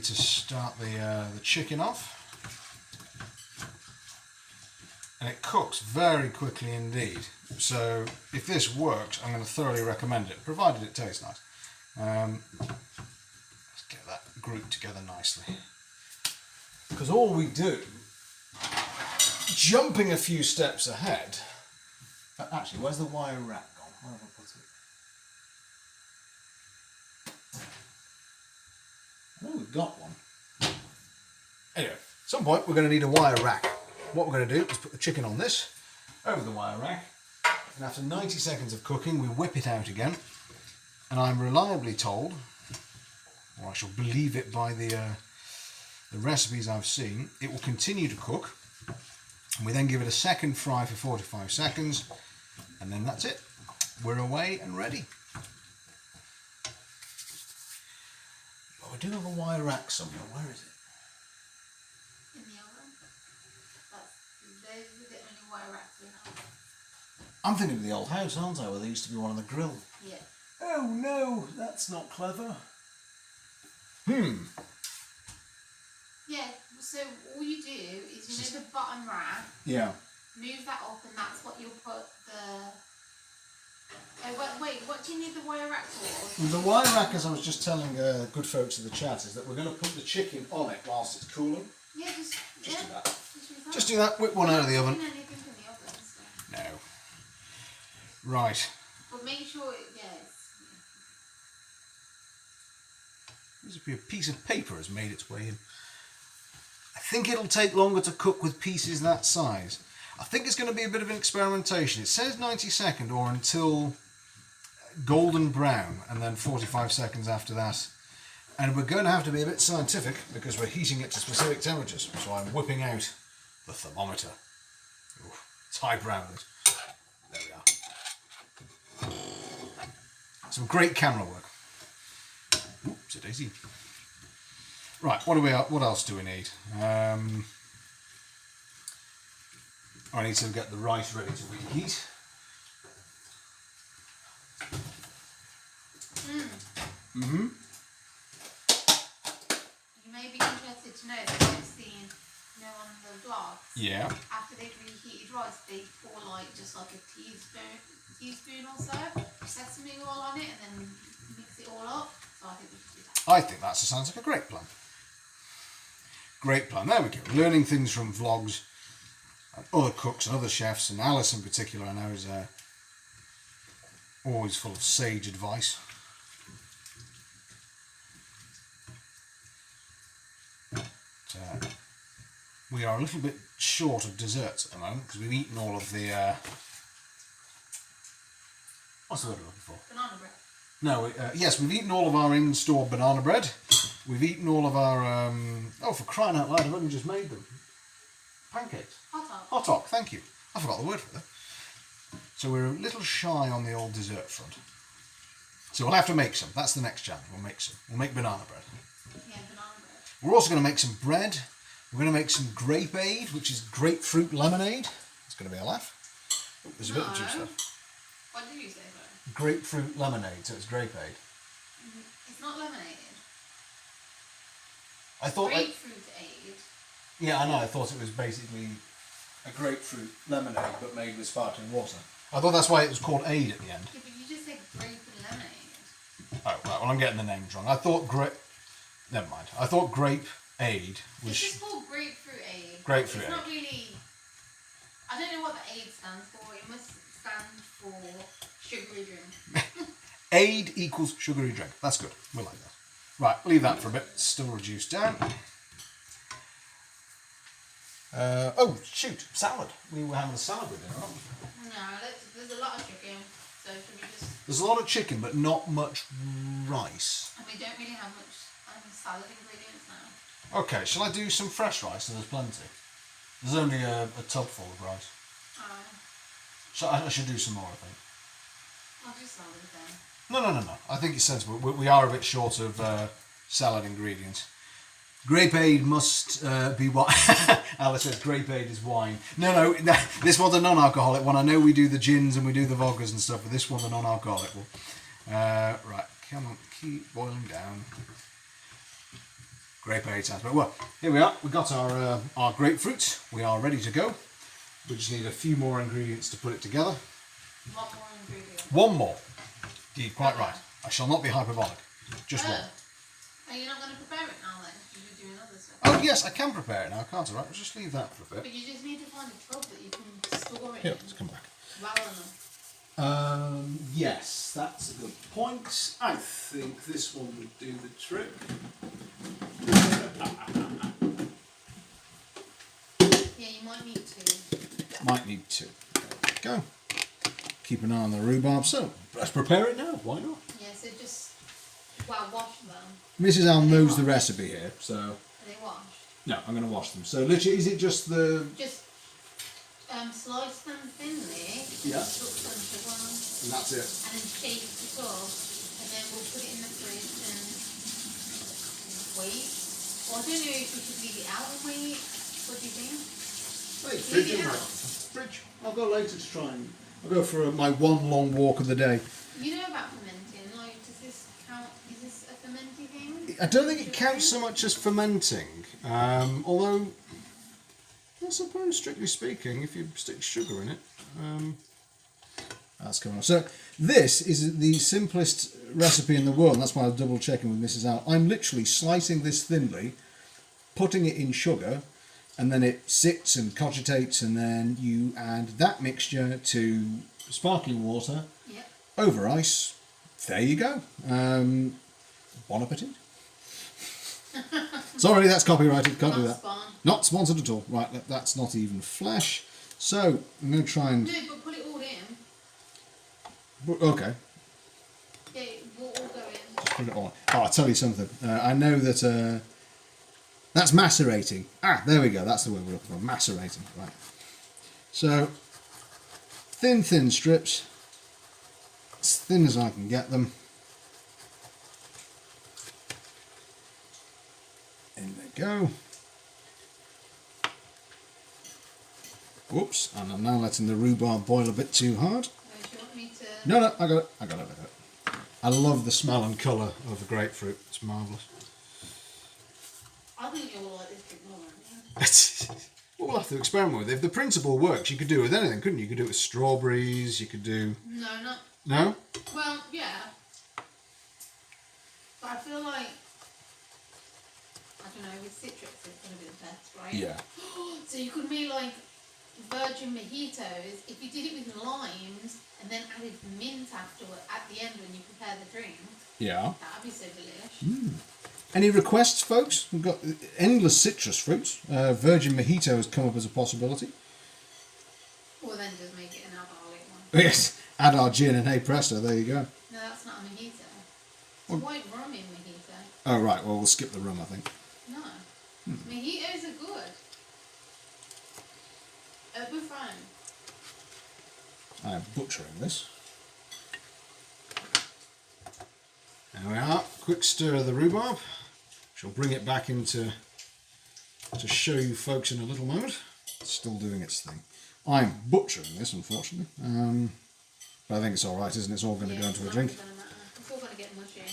to start the chicken off, and it cooks very quickly indeed. So if this works, I'm going to thoroughly recommend it, provided it tastes nice. Let's get that grouped together nicely, because all we do, jumping a few steps ahead. Actually, where's the wire rack gone? Where have I put it? I know we've got one. Anyway, at some point we're going to need a wire rack. What we're going to do is put the chicken on this, over the wire rack, and after 90 seconds of cooking we whip it out again, and I'm reliably told, or I shall believe it by the recipes I've seen, it will continue to cook, and we then give it a second fry for 45 seconds, and then that's it. We're away and ready. But we do have a wire rack somewhere. Where is it? In the oven. Those are the only wire racks we have. I'm thinking of the old house, aren't I, where there used to be one on the grill. Yeah. Oh no, that's not clever. Yeah, so all you do is, the bottom rack, Yeah. move that up, and that's what you'll put the... Oh, wait, what do you need the wire rack for? The wire rack, as I was just telling good folks in the chat, is that we're going to put the chicken on it whilst it's cooling. Yeah, just do that. Just Just do that, whip one out of the oven. Anything in the oven, so. No. Right. But make sure, There's a piece of paper has made its way in. I think it'll take longer to cook with pieces that size. I think it's going to be a bit of an experimentation. It says 90 seconds or until golden brown, and then 45 seconds after that. And we're going to have to be a bit scientific because we're heating it to specific temperatures. So I'm whipping out the thermometer. Ooh, it's high brown. There we are. Some great camera work. Oops, it easy. Right, what else do we need? I need to get the rice ready to reheat. you may be interested to know that I've seen, on the vlogs, Yeah. after they've reheated rice, they pour just like a teaspoon or so of sesame oil on it, and then mix it all up. So I think we should do that. I think that sounds like a great plan. Great plan. There we go. Learning things from vlogs and other cooks and other chefs, and Alice in particular, I know, is always full of sage advice. But, we are a little bit short of desserts at the moment because we've eaten all of the... what's the word I'm looking for? Banana bread. No, yes, we've eaten all of our in-store banana bread. We've eaten all of our... oh, for crying out loud, I've only just made them. Pancakes. Hot dog. Hot dog, thank you. I forgot the word for that. So we're a little shy on the old dessert front. So we'll have to make some. That's the next challenge. We'll make some. We'll make banana bread. Yeah, banana bread. We're also going to make some bread. We're going to make some grape aid, which is grapefruit lemonade. It's going to be a laugh. Oh, there's a bit of juice left. What did you say about it? Grapefruit lemonade, so it's grape aid. It's not lemonade. I thought... Grapefruit aid. Yeah, I know. I thought it was basically a grapefruit lemonade, but made with sparkling water. I thought that's why it was called aid at the end. Yeah, but you just said grape and lemonade. Oh, right. Well, I'm getting the names wrong. I thought Never mind. I thought grape aid was... It's just called grapefruit aid. Grapefruit it's aid. Not really... I don't know what the aid stands for. It must stand for Sugary drink. Aid equals sugary drink. That's good. We like that. Right, leave that for a bit. Still reduced down. Oh, shoot. Salad. We were having a salad with dinner, aren't we? No, there's a lot of chicken. So should we just... There's a lot of chicken, but not much rice. And we don't really have much salad ingredients now. Okay, shall I do some fresh rice? So there's plenty. There's only a tub full of rice. I should do some more, I think. I'll do salad then. No. I think it's sensible. We are a bit short of salad ingredients. Grape aid must be wine. Alice says grape aid is wine. No, this one's a non-alcoholic one. I know we do the gins and we do the vodkas and stuff, but this one's a non-alcoholic one. Right, come on, keep boiling down. Grape aid sounds better. Well, here we are. We got our grapefruit. We are ready to go. We just need a few more ingredients to put it together. One more ingredient. One more. Indeed, quite right. I shall not be hyperbolic. Just one. Are you not going to prepare it now then? You could do another stuff. Oh yes, I can prepare it now, can't I? Right, we'll just leave that for a bit. But you just need to find a tub that you can store it Here, in. let's come back. Well enough. Yes, that's a good point. I think this one would do the trick. Yeah, you might need to. Might need to. There we go. Keep an eye on the rhubarb. So, let's prepare it now. Why not? Yeah, so just, wash them. Mrs. Al knows the recipe here, so... Are they washed? No, I'm going to wash them. So, literally, is it just the... Just slice them thinly. Yeah. Put some sugar on. And that's it. And then shake it up. And then we'll put it in the fridge and wait. Or I don't know if we should leave it out and wait. What do you think? Wait, Leave it out. Fridge. I'll go later to try and... I'll go for my one long walk of the day. You know about fermenting, like, does this count, is this a fermenting thing? I don't think it counts so much as fermenting, although I suppose, strictly speaking, if you stick sugar in it, that's coming off. So this is the simplest recipe in the world, and that's why I was double checking with Mrs. Al. I'm literally slicing this thinly, putting it in sugar, and then it sits and cogitates, and then you add that mixture to sparkling water, Yep. over ice. There you go. Bon appetit. Sorry, that's copyrighted. Can't do that. Not sponsored at all. Right, that's not even flesh. So I'm going to try and. No, but put it all in. Okay. Yeah, we'll all go in. Just put it on. Oh, I'll tell you something. I know that that's macerating. Ah, there we go. That's the word we're looking for. Macerating. Right. So thin strips, as thin as I can get them. In they go. Whoops, and I'm now letting the rhubarb boil a bit too hard. Do you want me to... No, I got it. I love the smell and colour of the grapefruit. It's marvellous. I think you'll like this drink more, aren't you? Well, we'll have to experiment with it. If the principle works, you could do it with anything, couldn't you? You could do it with strawberries, you could do... No, not... No? Well, yeah. But I feel like... I don't know, with citrus it's going to be the best, right? Yeah. So you could make like virgin mojitos if you did it with limes and then added mint afterward at the end when you prepare the drink. Yeah. That'd be so delish. Any requests, folks? We've got endless citrus fruits. Virgin mojito has come up as a possibility. Or then just make it an alcoholic one. Yes. Add our gin and hey presto, there you go. No, that's not a mojito. It's white rum in mojito. Oh, right. Well, we'll skip the rum, I think. No. Mojitos are good. We're fine. I am butchering this. There we are. Quick stir of the rhubarb. Shall bring it back into to show you folks in a little moment. It's still doing its thing. I'm butchering this, unfortunately. But I think it's all right, isn't it? It's all going to go into a drink. It's all going to get mushy.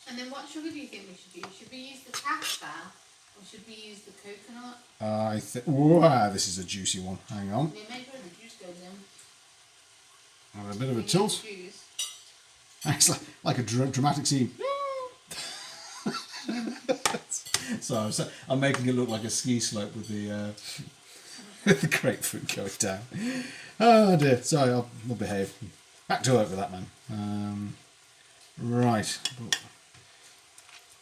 And then what sugar do you think we should use? Should we use the castor or should we use the coconut? I think. Wow, this is a juicy one. Hang on. Yeah, make sure the juice goes in. Have a bit of a tilt. It's like a dramatic scene. So I'm making it look like a ski slope with the with the grapefruit going down. Oh dear, sorry, I'll behave. Back to work with that man. Right.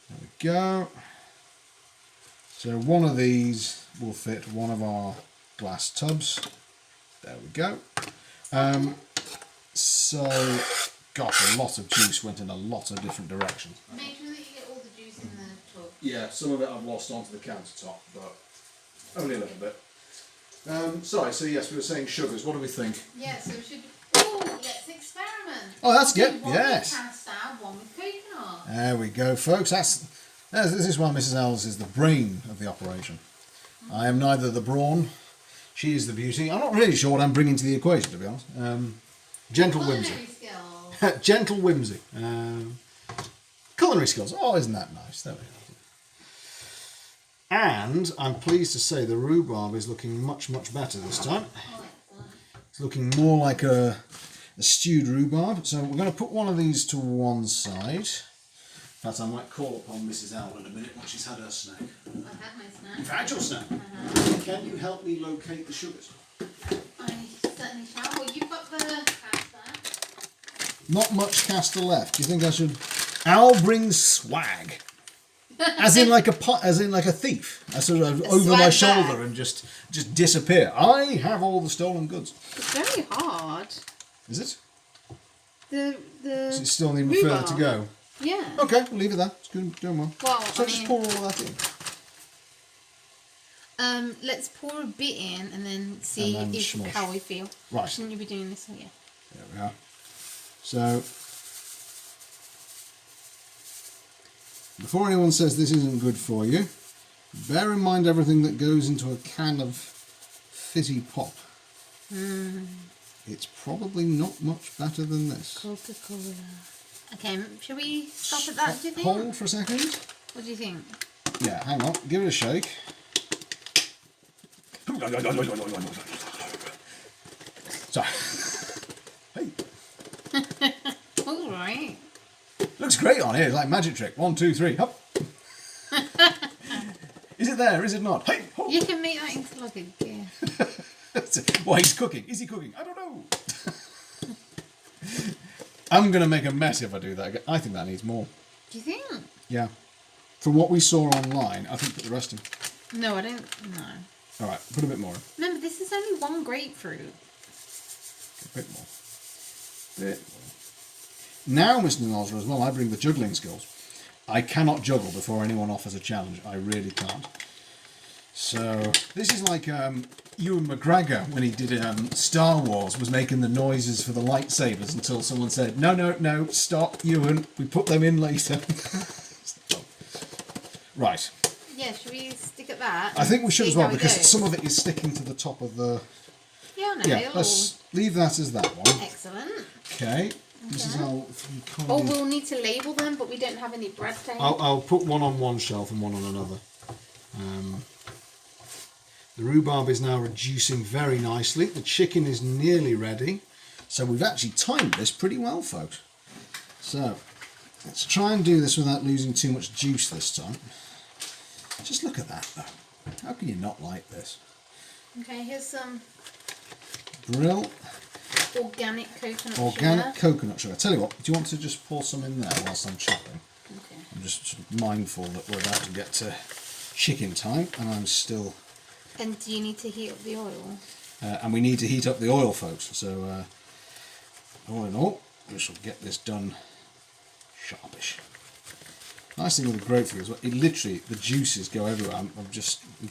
There we go. So one of these will fit one of our glass tubs. There we go. So, gosh, a lot of juice went in a lot of different directions. Make sure that you get all the juice in the tub. Yeah, some of it I've lost onto the countertop, but only a little bit. Sorry, so yes, we were saying sugars. What do we think? Yeah, so we should. Oh, let's experiment. Oh, that's good. One Yes. with cast, one with coconut. There we go, folks. This is why Mrs. Ells is the brain of the operation. I am neither the brawn. She is the beauty. I'm not really sure what I'm bringing to the equation, to be honest. Gentle whimsy. Culinary skills. Gentle whimsy. Culinary skills. Oh, isn't that nice? There we go. And I'm pleased to say the rhubarb is looking much, much better this time. Oh, excellent. It's looking more like a stewed rhubarb. So we're going to put one of these to one side. In fact, I might call upon Mrs. Owl in a minute once she's had her snack. I had my snack. You've had your snack? Can you help me locate the sugars? I certainly shall. Well, you've got the cast. Not much caster left. Do you think I should? Owl brings swag. As in like a thief. I sort of over my swag shoulder bag. and just disappear. I have all the stolen goods. It's very hard. Is it? Does it still need further to go? Yeah. Okay, we'll leave it there. It's good, doing well. Well, So just pour all of that in. Let's pour a bit in and then see And then smush. how we feel. Right. Shouldn't you be doing this? Oh, yeah. There we are. So, before anyone says this isn't good for you, bear in mind everything that goes into a can of fizzy pop. It's probably not much better than this. Coca-Cola. Okay, should we stop at that, do you think? Hold for a second. What do you think? Yeah, hang on. Give it a shake. Sorry. Hey. All right. Looks great on here. It's like a magic trick. 1, 2, 3. Hop. Is it there? Is it not? Hey. Hop. You can make that into like a gift. Well, he's cooking. Is he cooking? I don't know. I'm going to make a mess if I do that. I think that needs more. Do you think? Yeah. From what we saw online, I think put the rest in. No, I don't. No. All right, put a bit more in. Remember, this is only one grapefruit. A bit more. Bit more. Now, Mr. Nosler, as well, I bring the juggling skills. I cannot juggle before anyone offers a challenge. I really can't. So, this is like Ewan McGregor when he did Star Wars, was making the noises for the lightsabers until someone said, no, no, no, stop, Ewan, we put them in later. Right. Yeah, should we stick at that? I think we should See as well, how it because goes? some of it is sticking to the top of the... Yeah, no, Yeah, it'll let's leave that as that one. all... Excellent. Okay. This is how... Oh, we'll need to label them, but we don't have any bread tape. I'll put one on one shelf and one on another. The rhubarb is now reducing very nicely. The chicken is nearly ready. So we've actually timed this pretty well, folks. So let's try and do this without losing too much juice this time. Just look at that, though. How can you not like this? Okay, here's some Brill. organic coconut Organic sugar. coconut sugar. Tell you what, do you want to just pour some in there whilst I'm chopping? Okay. I'm just sort of mindful that we're about to get to chicken time, and I'm still... And do you need to heat up the oil? and we need to heat up the oil, folks. So, all in all, we shall get this done sharpish. Nice thing with the grapefruit is, it literally, the juices go everywhere. I'm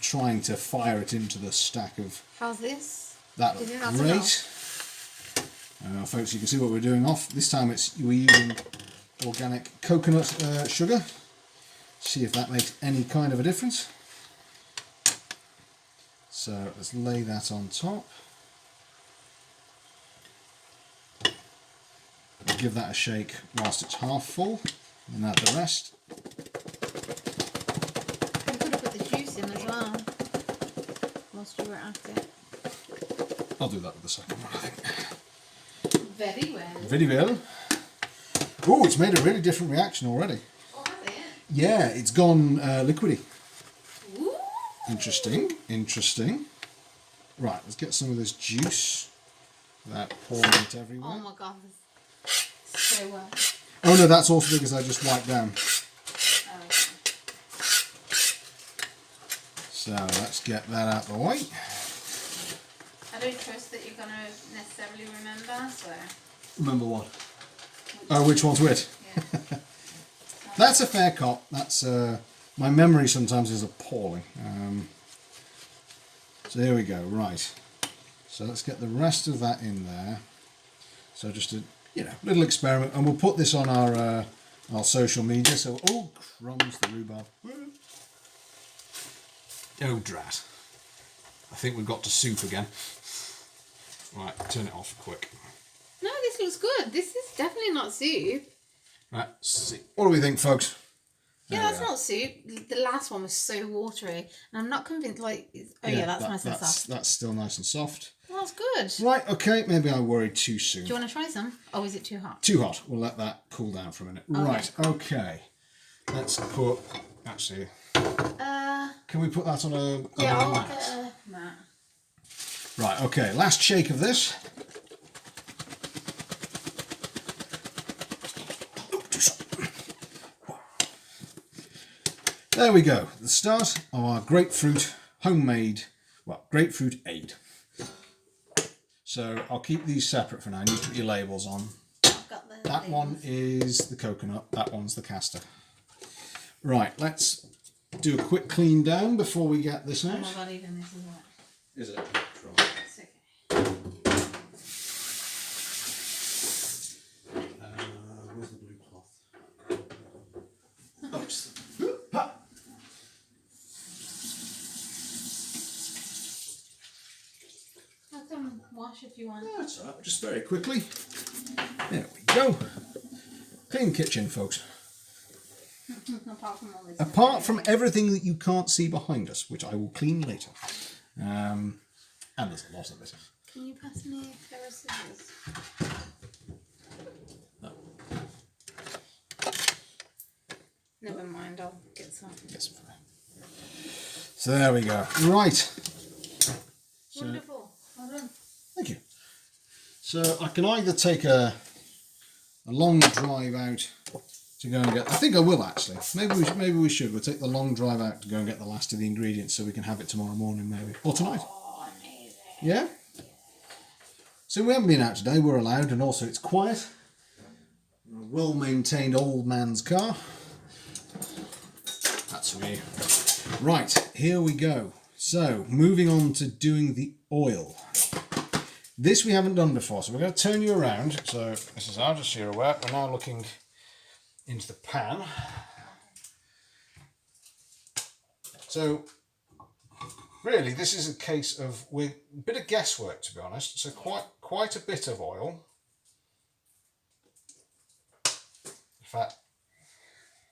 trying to fire it into the stack of... How's this? That Do you looks think that's great. Folks, you can see what we're doing off. This time we're using organic coconut sugar. See if that makes any kind of a difference. So let's lay that on top. Give that a shake whilst it's half full, and add the rest. You could have put the juice in as well, whilst you were at it. I'll do that with the second one, I think. Very well. Very well. Oh, it's made a really different reaction already. Oh, has it? Yeah, it's gone liquidy. Ooh. Interesting, interesting. Right, let's get some of this juice without pouring it everywhere. Oh my god, it's so wet. Oh no, that's also because I just wiped down. Oh, okay. So let's get that out of the way. I don't trust that you're going to necessarily remember, so... Remember what? Which one's which? Yeah. That's a fair cop. That's my memory sometimes is appalling. So here we go. Right. So let's get the rest of that in there. So just a little experiment, and we'll put this on our social media. So oh crumbs, the rhubarb. Oh drat! I think we've got to soup again. Right, turn it off quick. No, this looks good. This is definitely not soup. Right, see. What do we think, folks? Yeah, that's not soup. The last one was so watery, and I'm not convinced. That's nice and soft. That's still nice and soft. Well, that's good. Right, okay. Maybe I worried too soon. Do you want to try some? Oh, is it too hot? Too hot. We'll let that cool down for a minute. Okay. Right, okay. Let's put. Actually, can we put that on a I'll mat? get a mat. Right, okay. Last shake of this. There we go. The start of our grapefruit homemade, grapefruit aid. So I'll keep these separate for now. You put your labels on. I've got the That one is the coconut. That one's the castor. Right, let's do a quick clean down before we get this out. Oh my god, even this is wet. Is it? It's okay. Where's the blue cloth? Oh, just... I can wash if you want. No, that's all right. Just very quickly. There we go. Clean kitchen, folks. Apart from all this. Apart from everything that you can't see behind us, which I will clean later. And there's a lot of it. Can you pass me a pair of scissors? No. Never mind, I'll get some. Yes. So there we go. Right. Wonderful. Well done. Thank you. So I can either take a long drive out to go and get. I think I will actually. Maybe we should. We'll take the long drive out to go and get the last of the ingredients so we can have it tomorrow morning, maybe, or tonight. Oh, amazing. Yeah. So we haven't been out today. We're allowed, and also it's quiet. A well-maintained old man's car. That's me. Right, here we go. So moving on to doing the oil. This we haven't done before, so we're going to turn you around. So this is how, just so you're aware, we're now looking into the pan. So really, this is a case of a bit of guesswork, to be honest. So quite a bit of oil. In fact,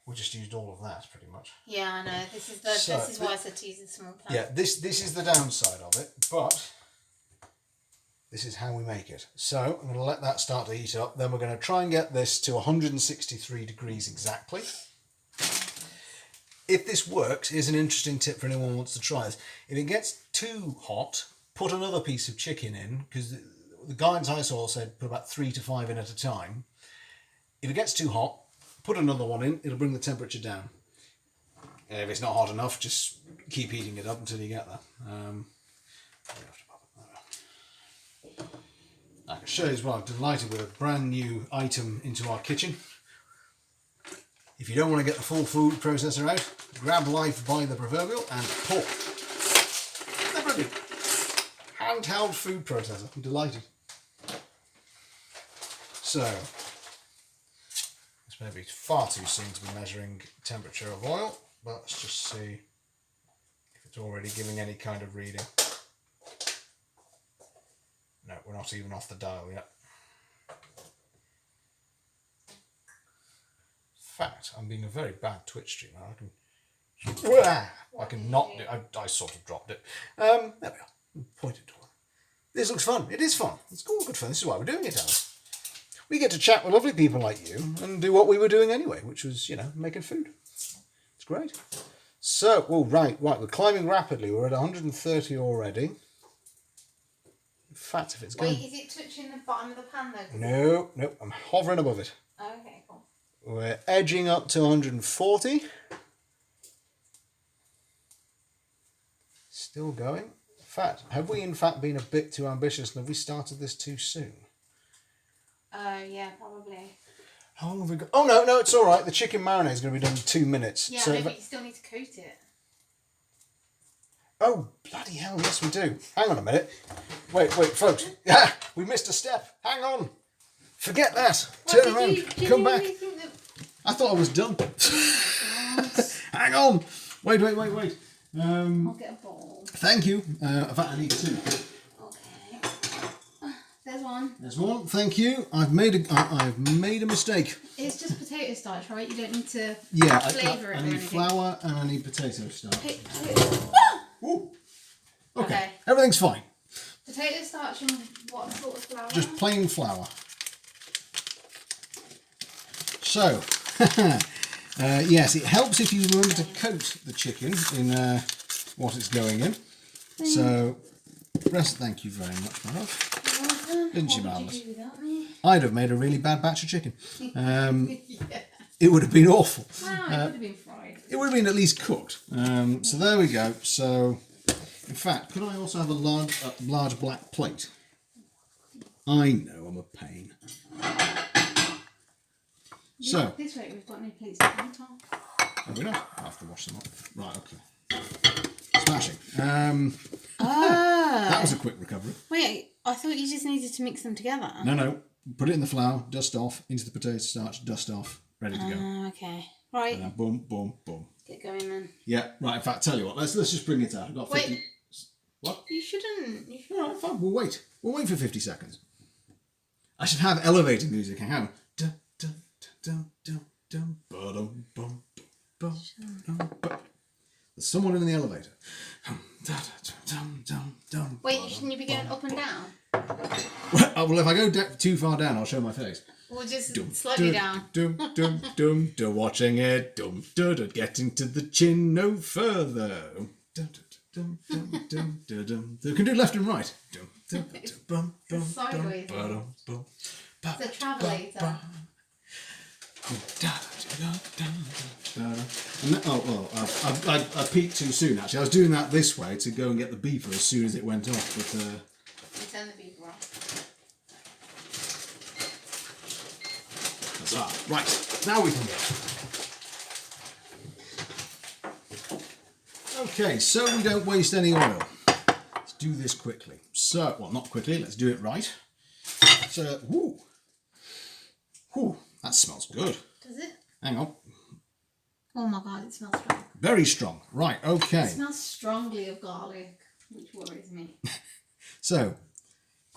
we just used all of that pretty much. Yeah, I know. This is why I said to use a small pan. Yeah, this is the downside of it, but this is how we make it. So I'm going to let that start to heat up. Then we're going to try and get this to 163 degrees exactly. If this works, here's an interesting tip for anyone who wants to try this. If it gets too hot, put another piece of chicken in, because the guidance I saw said put about 3 to 5 in at a time. If it gets too hot, put another one in, it'll bring the temperature down. If it's not hot enough, just keep heating it up until you get there. I can show you as well, I'm delighted with a brand new item into our kitchen. If you don't want to get the full food processor out, grab life by the proverbial and pour. Isn't that brilliant? Handheld food processor, I'm delighted. So, it's maybe far too soon to be measuring temperature of oil, but let's just see if it's already giving any kind of reading. No, we're not even off the dial yet. In fact, I'm being a very bad Twitch streamer. I can not do it. I sort of dropped it. There we are. Pointed toward. This looks fun. It is fun. It's all good fun. This is why we're doing it, Alice. We get to chat with lovely people like you and do what we were doing anyway, which was, making food. It's great. So, well, right, we're climbing rapidly. We're at 130 already. fact, if it's Wait, going... is it touching the bottom of the pan though? No, no, I'm hovering above it. Okay, cool. We're edging up to 140. Still going. In fact, have we in fact been a bit too ambitious and have we started this too soon? Yeah, probably. How long have we got? Oh, no, it's all right. The chicken marinade is going to be done in 2 minutes. Yeah, so no, but you still need to coat it. Oh, bloody hell, yes we do. Hang on a minute. Wait, folks. We missed a step. Hang on. Forget that. Turn around. Come back. I thought I was done. Hang on. Wait. I'll get a bowl. Thank you. In fact, I need two. Okay. There's one. There's one. Thank you. I've made a mistake. It's just potato starch, right? You don't need to I flavour it or need anything. flour and I need potato starch. Ooh. Okay. Everything's fine. Potato starch and what sort of flour? Just plain flour. So, yes, it helps if you remember to coat the chicken in what it's going in. So, thank you very much, my love. Didn't you, Marvelous? I'd have made a really bad batch of chicken. It would have been awful. Well, it would have been fried. It would have been at least cooked. So there we go. So, in fact, could I also have a large black plate? I know, I'm a pain. So, this way we've got no plates to put on. have we not? I have to wash them up. Right, okay. Smashing. That was a quick recovery. Wait, I thought you just needed to mix them together. No. Put it in the flour, dust off, into the potato starch, dust off, ready to go. Okay. Right. And then boom, boom, boom. Get going then. Yeah, right, in fact, tell you what, let's just bring it out. I've got 50... Wait. What? You shouldn't. All right, fine, we'll wait. We'll wait for 50 seconds. I should have elevator music. Hang on. Dun, dun, dun, dun, dun, ba-dum, bum, bum, bum, bum. There's someone in the elevator. Wait, shouldn't you be going up and down? Well, if I go too far down, I'll show my face. Or just slightly down? Watching it. Getting to the chin no further. They can do left and right. Sideways. It's a travelator. I peaked too soon actually. I was doing that this way to go and get the beeper as soon as it went off, but You turn the beeper off. huzzah. Right, now we can go. Okay, so we don't waste any oil. Let's do this quickly. So, well, not quickly, let's do it right. So, whoo, that smells good. Does it? Hang on. Oh my god, it smells strong. Very strong. Right, okay. It smells strongly of garlic, which worries me. So,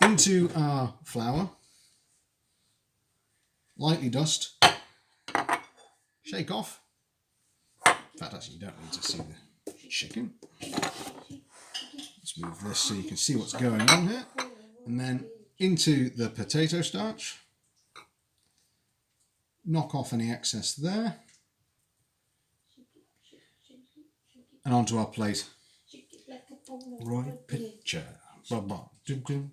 into our flour. Lightly dust. Shake off. In fact, actually, you don't need to see the chicken. Let's move this so you can see what's going on here. And then into the potato starch. Knock off any excess there. And onto our plate. Right picture. Sorry, I keep getting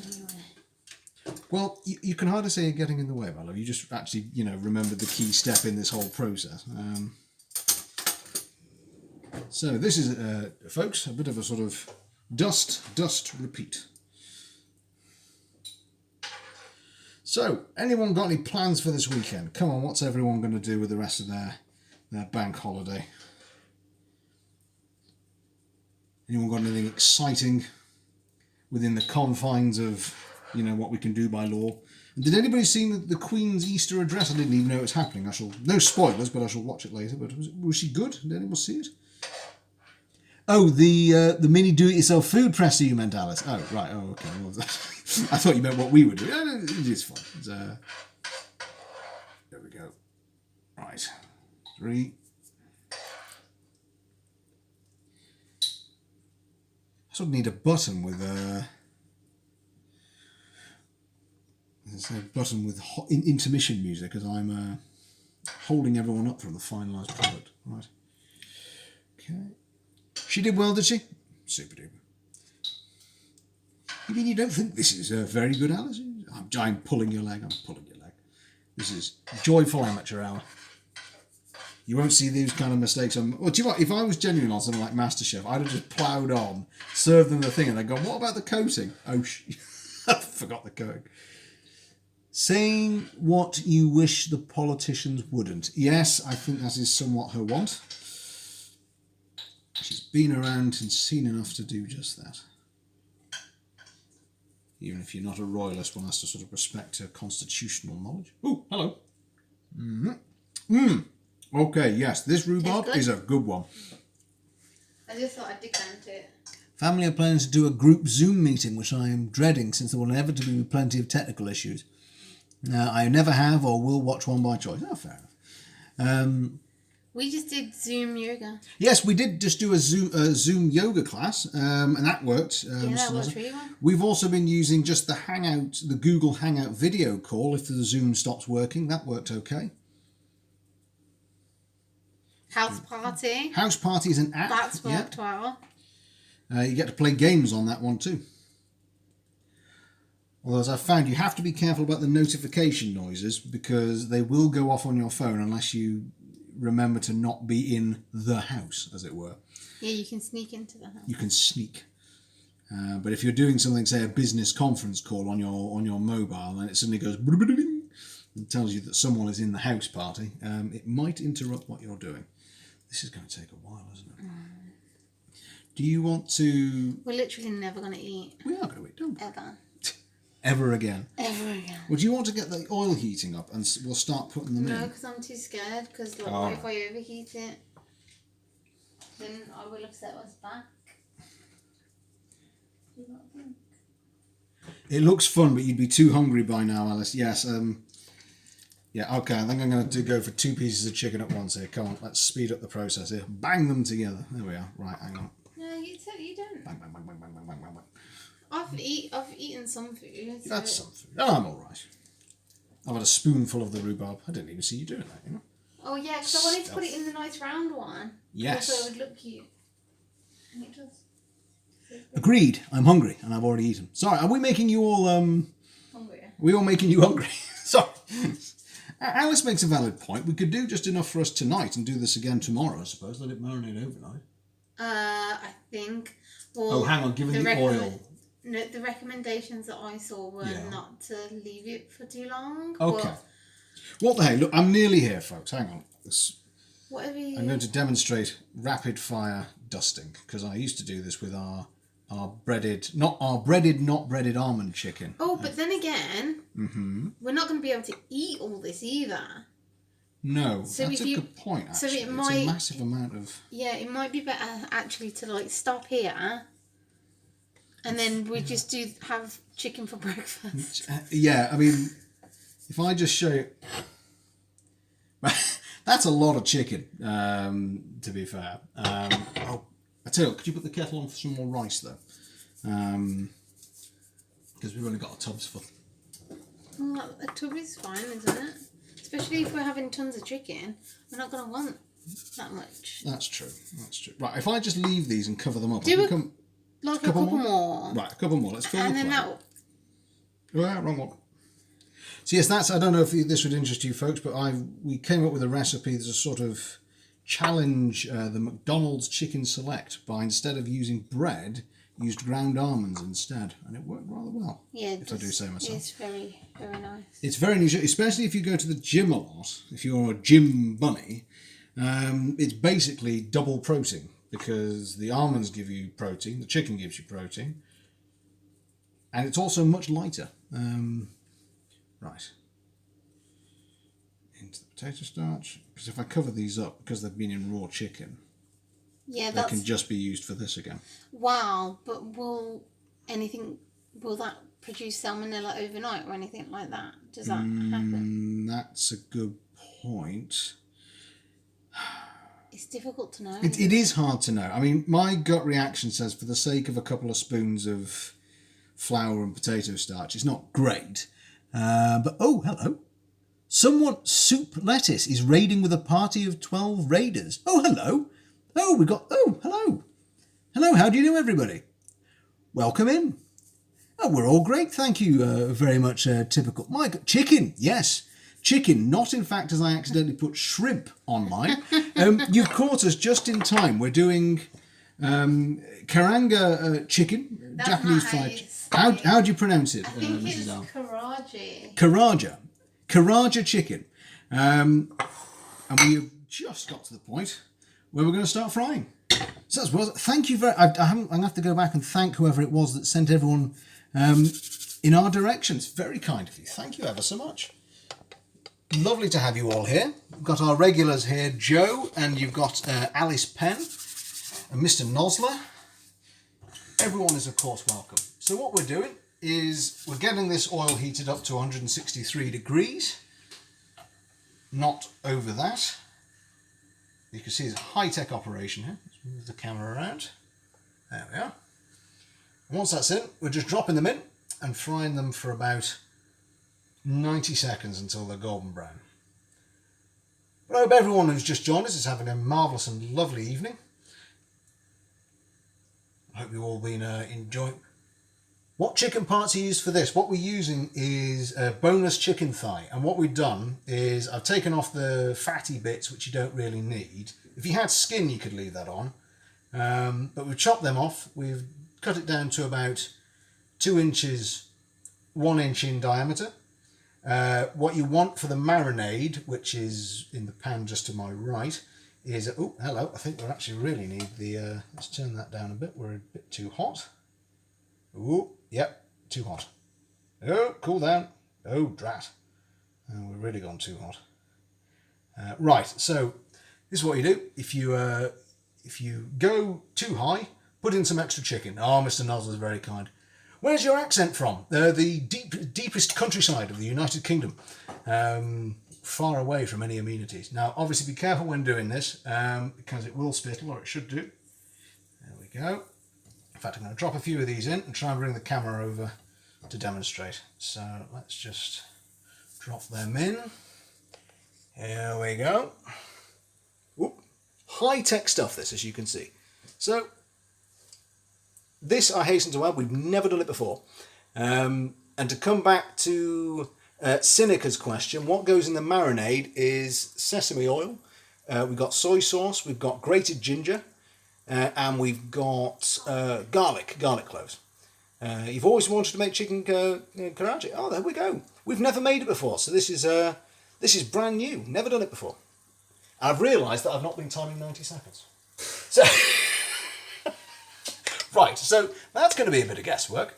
anywhere. Well, you can hardly say you're getting in the way, my love. You just actually, remembered the key step in this whole process. So this is, folks, a bit of a sort of dust, repeat. So, anyone got any plans for this weekend? Come on, what's everyone going to do with the rest of their bank holiday? Anyone got anything exciting within the confines of, what we can do by law? And did anybody see the Queen's Easter address? I didn't even know it was happening. No spoilers, but I shall watch it later. But was she good? Did anyone see it? Oh, the mini do-it-yourself food presser you meant, Alice. Oh, right. Oh, okay. Well, I thought you meant what we would do. It is fun. There we go. Right. 3. I sort of need a button with intermission music as I'm holding everyone up from the finalised product. Right. Okay. She did well, did she? Super duper. You mean you don't think this is very good, Alice? I'm pulling your leg. I'm pulling your leg. This is joyful amateur hour. You won't see these kind of mistakes on... Well, do you know what? If I was genuine on something like MasterChef, I'd have just ploughed on, served them the thing, and they'd go, what about the coating? Oh, I forgot the coating. Saying what you wish the politicians wouldn't. Yes, I think that is somewhat her want. She's been around and seen enough to do just that. Even if you're not a royalist, one has to sort of respect her constitutional knowledge. Oh, hello. Okay, yes, this rhubarb is a good one. I just thought I'd decant it. Family are planning to do a group Zoom meeting, which I am dreading since there will inevitably be plenty of technical issues. I never have or will watch one by choice. Oh, fair enough. We just did Zoom yoga. Yes, we did just do a Zoom yoga class, and that worked. Yeah, that worked really well. We've also been using just the Google Hangout video call if the Zoom stops working. That worked okay. House Party. House Party is an app. That's worked well. You get to play games on that one too. Although, as I've found, you have to be careful about the notification noises because they will go off on your phone unless you remember to not be in the house, as it were. Yeah, you can sneak into the house. You can sneak. But if you're doing something, say a business conference call on your mobile, and it suddenly goes and tells you that someone is in the house party, it might interrupt what you're doing. This is going to take a while, isn't it? Do you want to... We're literally never going to eat. We are going to eat, don't we? Ever. Ever again. Ever again. Well, do you want to get the oil heating up and we'll start putting them in? No, because I'm too scared. Because like, what if I overheat it? Then I will upset us back. Do you not think? It looks fun, but you'd be too hungry by now, Alice. Yes. Yeah. Okay. I think I'm going to go for 2 pieces of chicken at once here. Come on, let's speed up the process here. Bang them together. There we are. Right. Hang on. No, you don't. Bang, bang, bang, bang, bang, bang, bang, bang. I've eaten some food. You've had some food. Oh, I'm all right. I've had a spoonful of the rhubarb. I didn't even see you doing that, you know. Oh yeah, because I wanted to put it in the nice round one. Yes. So it would look cute. And it does. Agreed. I'm hungry and I've already eaten. Sorry, are we making you all Hungry. Are we all making you hungry? Sorry. Alice makes a valid point. We could do just enough for us tonight and do this again tomorrow, I suppose. Let it marinate overnight. I think. Well, oh, hang on. Given the oil. No, the recommendations that I saw were not to leave it for too long. Okay. What the hell? Look, I'm nearly here, folks. Hang on. Whatever you... I'm going to demonstrate rapid fire dusting because I used to do this with our breaded, not breaded almond chicken. Oh, but then again, we're not going to be able to eat all this either. No, so that's a good point. Actually, so it it's a massive amount of. Yeah, it might be better actually to like stop here. And then we just have chicken for breakfast. Yeah, I mean, if I just show you... That's a lot of chicken, to be fair. I tell you what, could you put the kettle on for some more rice, though? Because we've only got our tubs full. Well, a tub is fine, isn't it? Especially if we're having tons of chicken. We're not going to want that much. That's true. Right, if I just leave these and cover them up... Like a couple more. Right, a couple more. Let's fill the plate. And then that... Oh, yeah, wrong one. So yes, I don't know if this would interest you folks, but we came up with a recipe that's a sort of challenge the McDonald's Chicken Select by instead of using bread, used ground almonds instead. And it worked rather well. Yeah, if I do say myself. It's very, very nice. It's very nice, especially if you go to the gym a lot, if you're a gym bunny, it's basically double protein. Because the almonds give you protein, the chicken gives you protein, and it's also much lighter. Right. Into the potato starch. Because if I cover these up, because they've been in raw chicken, they can just be used for this again. Wow, but will that produce salmonella overnight or anything like that? Does that happen? That's a good point. It's difficult to know. It is hard to know. I mean, my gut reaction says for the sake of a couple of spoons of flour and potato starch, it's not great. But, oh, hello. Someone, Soup Lettuce, is raiding with a party of 12 raiders. Oh, hello. Oh, hello. Hello, how do you do, everybody? Welcome in. Oh, we're all great, thank you very much, typical. Mike, chicken, yes. Chicken, not in fact as I accidentally put shrimp on mine. You've caught us just in time. We're doing Kaarage chicken, That's Japanese not fried. how How do you pronounce it, I think Mrs. it's Al? Kaarage. Kaarage chicken. And we have just got to the point where we're going to start frying. So that's well. Thank you very. I'm going to have to go back and thank whoever it was that sent everyone in our directions. Very kind of you. Thank you ever so much. Lovely to have you all here. We've got our regulars here, Joe, and you've got Alice Penn and Mr. Nosler. Everyone is, of course, welcome. So what we're doing is we're getting this oil heated up to 163 degrees. Not over that. You can see it's a high-tech operation here. Let's move the camera around. There we are. And once that's in, we're just dropping them in and frying them for about 90 seconds until they're golden brown. But I hope everyone who's just joined us is having a marvellous and lovely evening. I hope you've all been enjoying. What chicken parts are used for this? What we're using is a boneless chicken thigh, and what we've done is I've taken off the fatty bits which you don't really need. If you had skin you could leave that on, but we've chopped them off. We've cut it down to about 2 inches, 1 inch in diameter. What you want for the marinade, which is in the pan just to my right, is oh hello. I think we actually really need the. Let's turn that down a bit. We're a bit too hot. Ooh, yep, too hot. Oh, cool down. Oh, drat. Oh, we've really gone too hot. Right, so this is what you do. If you go too high, put in some extra chicken. Oh, Mr. Nozzle is very kind. Where's your accent from? The deepest countryside of the United Kingdom. Far away from any amenities. Now, obviously, be careful when doing this because it will spittle, or it should do. There we go. In fact, I'm going to drop a few of these in and try and bring the camera over to demonstrate. So let's just drop them in. Here we go. Whoop. High-tech stuff, this, as you can see. So this, I hasten to add, we've never done it before. And to come back to Seneca's question, what goes in the marinade is sesame oil. We've got soy sauce, we've got grated ginger, and we've got garlic cloves. You've always wanted to make chicken Kaarage. Oh, there we go. We've never made it before, so this is brand new. Never done it before. I've realised that I've not been timing 90 seconds. So, right, so that's going to be a bit of guesswork.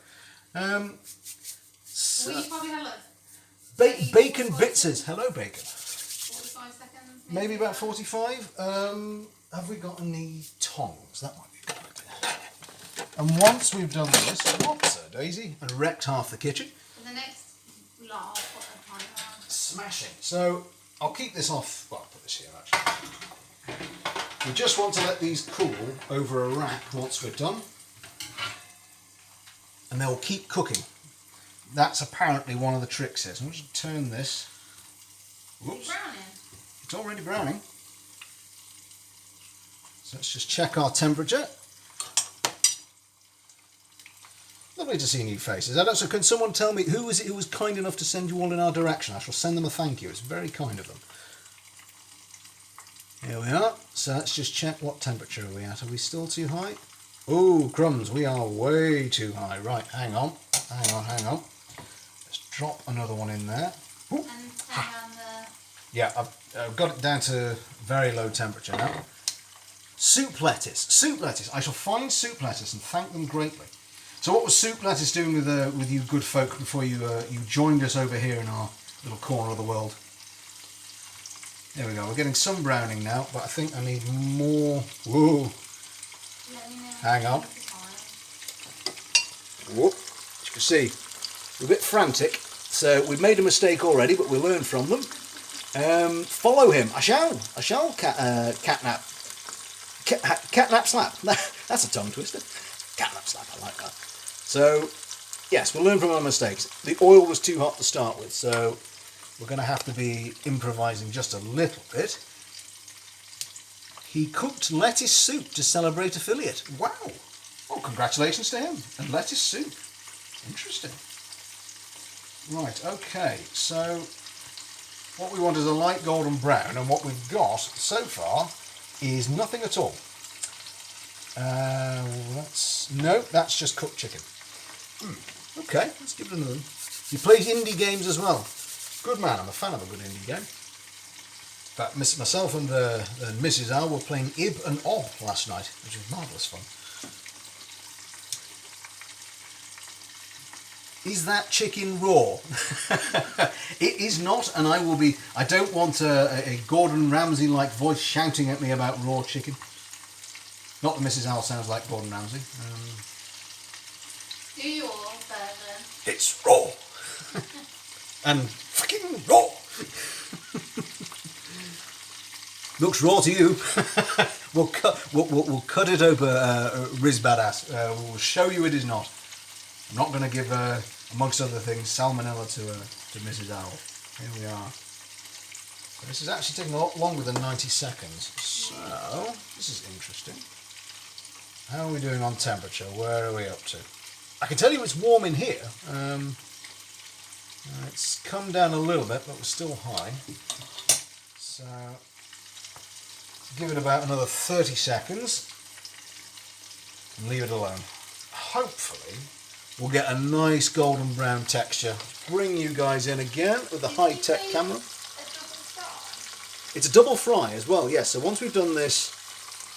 So, well, you probably have Bacon Bitzers. Hello, Bacon. 45 seconds. Maybe about 45. Have we got any tongs? That might be good. And once we've done this, whoops, Daisy, and wrecked half the kitchen. For the next lot, I'll put a timer on. Smashing. So I'll keep this off. Well, I'll put this here actually. We just want to let these cool over a rack once we're done, and they'll keep cooking. That's apparently one of the tricks here. So I'm just turn this. Whoops. It's browning. It's already browning. So let's just check our temperature. Lovely to see new faces. So can someone tell me who was it who was kind enough to send you all in our direction? I shall send them a thank you. It's very kind of them. Here we are. So let's just check what temperature are we at. Are we still too high? Oh, crumbs, we are way too high. Right, hang on. Let's drop another one in there. Ooh. And turn on the... Yeah, I've got it down to very low temperature now. Soup lettuce. I shall find soup lettuce and thank them greatly. So what was soup lettuce doing with you good folk before you joined us over here in our little corner of the world? There we go. We're getting some browning now, but I think I need more. Whoa. Let me know. Hang on. Whoop. As you can see, we're a bit frantic. So we've made a mistake already, but we'll learn from them. Follow him. I shall catnap. Catnap slap. That's a tongue twister. Catnap slap. I like that. So, yes, we'll learn from our mistakes. The oil was too hot to start with, so we're going to have to be improvising just a little bit. He cooked lettuce soup to celebrate affiliate. Wow. Oh, congratulations to him. And lettuce soup. Interesting. Right, okay, so what we want is a light golden brown, and what we've got so far is nothing at all. That's just cooked chicken. Okay, let's give it another. You play indie games as well. Good man, I'm a fan of a good indie game. In fact, myself and Mrs. Al were playing Ib and Ob last night, which was marvellous fun. Is that chicken raw? It is not, and I don't want a Gordon Ramsay-like voice shouting at me about raw chicken. Not that Mrs. Al sounds like Gordon Ramsay. Do you all, Bourbon? It's raw. And fucking raw. Looks raw to you. We'll cut it over, Riz Badass. We'll show you it is not. I'm not going to give, amongst other things, salmonella to Mrs. Owl. Here we are. So this is actually taking a lot longer than 90 seconds. So, this is interesting. How are we doing on temperature? Where are we up to? I can tell you it's warm in here. It's come down a little bit, but we're still high. So, give it about another 30 seconds and leave it alone. Hopefully, we'll get a nice golden brown texture. Bring you guys in again with the high-tech camera. It's a double fry as well, yes. So once we've done this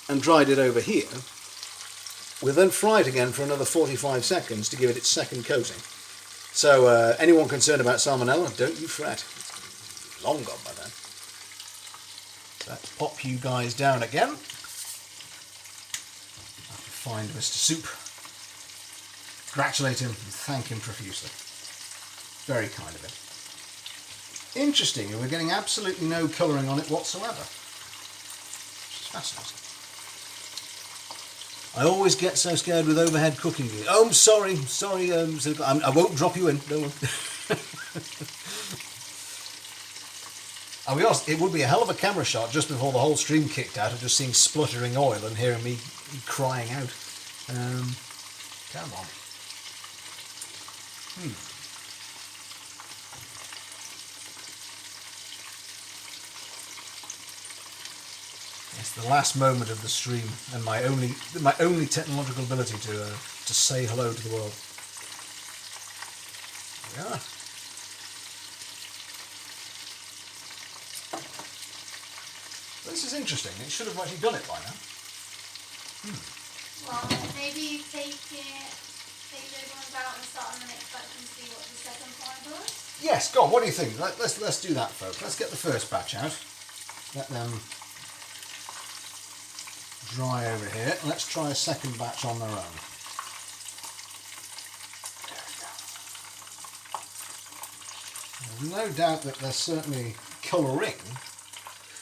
and dried it over here, we'll then fry it again for another 45 seconds to give it its second coating. So anyone concerned about salmonella, don't you fret. It's long gone by then. Let's pop you guys down again. I have to find Mr. Soup. Congratulate him and thank him profusely. Very kind of him. Interesting, we're getting absolutely no colouring on it whatsoever. Which is fascinating. I always get so scared with overhead cooking. Oh, I'm sorry, I won't drop you in, don't worry. I'll be honest, it would be a hell of a camera shot just before the whole stream kicked out of just seeing spluttering oil and hearing me crying out. Come on. It's the last moment of the stream and my only technological ability to say hello to the world. There we are. This is interesting. It should have actually done it by now. Well, maybe take those ones out and start on the next batch and see what the second fry does. Yes, go on. What do you think? Let's do that, folks. Let's get the first batch out. Let them dry over here. Let's try a second batch on their own. There we go. There's no doubt that they're certainly colouring.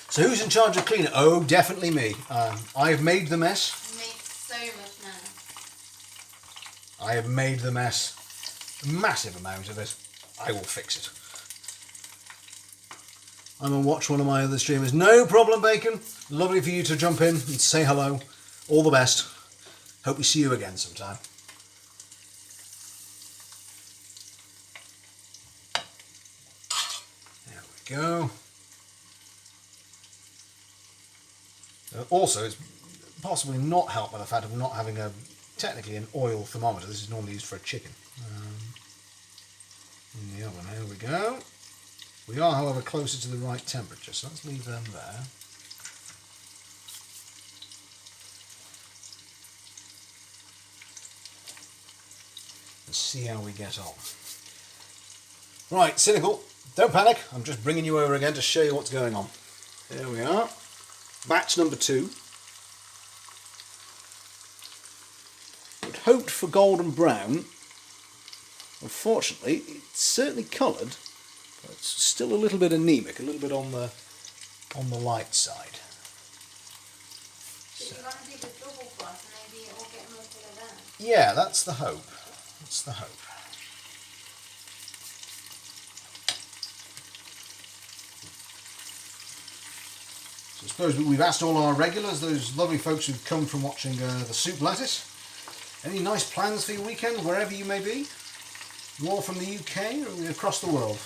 So who's in charge of cleaning? Oh, definitely me. I have made the mess. You make so much mess. I have made the mess. A massive amount of it. I will fix it. I'm going to watch one of my other streamers. No problem, Bacon. Lovely for you to jump in and say hello. All the best. Hope we see you again sometime. There we go. Also, it's possibly not helped by the fact of not having technically an oil thermometer. This is normally used for a chicken. In the oven, here we go. We are, however, closer to the right temperature, so let's leave them there. And see how we get on. Right, Cynical, don't panic. I'm just bringing you over again to show you what's going on. There we are. Batch number 2. I'd hoped for golden brown. Unfortunately, it's certainly coloured, but it's still a little bit anemic, a little bit on the light side. So you want to do the double fry, so maybe it will get more colour then. Yeah, that's the hope. That's the hope. So I suppose we've asked all our regulars, those lovely folks who've come from watching the Soup Lettuce. Any nice plans for your weekend, wherever you may be? You all from the UK or across the world?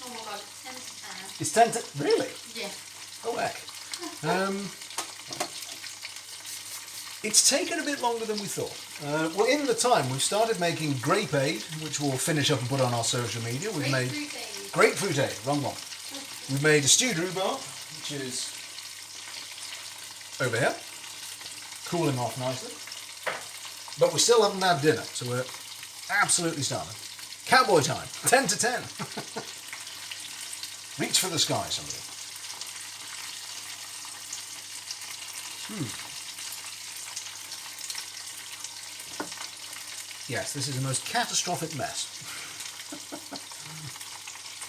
Oh my god, it's 10 to 10. It's 10 to... Really? Yeah. Oh heck. It's taken a bit longer than we thought. Well, in the time, we've started making grape aid, which we'll finish up and put on our social media. We've made grapefruit aid, wrong one. We've made a stewed rhubarb, which is over here, cooling off nicely. But we still haven't had dinner, so we're absolutely starving. Cowboy time, 10 to 10. Reach for the sky, somebody. Yes, this is the most catastrophic mess.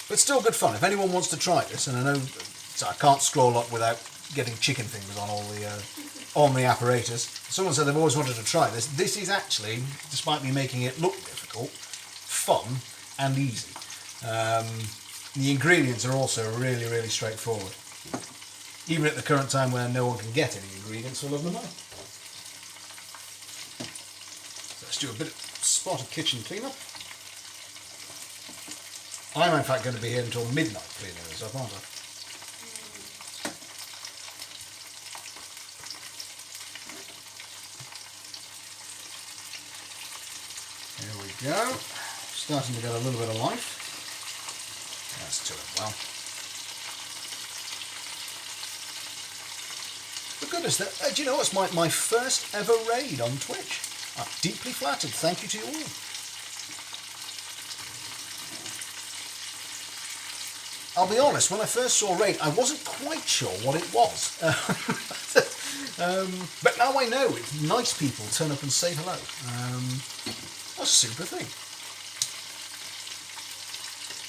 But still good fun. If anyone wants to try this, and I know so I can't scroll up without getting chicken fingers on the apparatus. Someone said they've always wanted to try this. This is actually, despite me making it look difficult, fun and easy. The ingredients are also really, really straightforward. Even at the current time where no one can get any ingredients for love nor money. Let's do a bit of spot of kitchen cleanup. I'm in fact going to be here until midnight cleaning this up, aren't I? There we go. Starting to get a little bit of life. That's doing well. For goodness, do you know what's my first ever raid on Twitch? I'm deeply flattered. Thank you to you all. I'll be honest, when I first saw Raid, I wasn't quite sure what it was. But now I know it's nice people turn up and say hello. That's a super thing.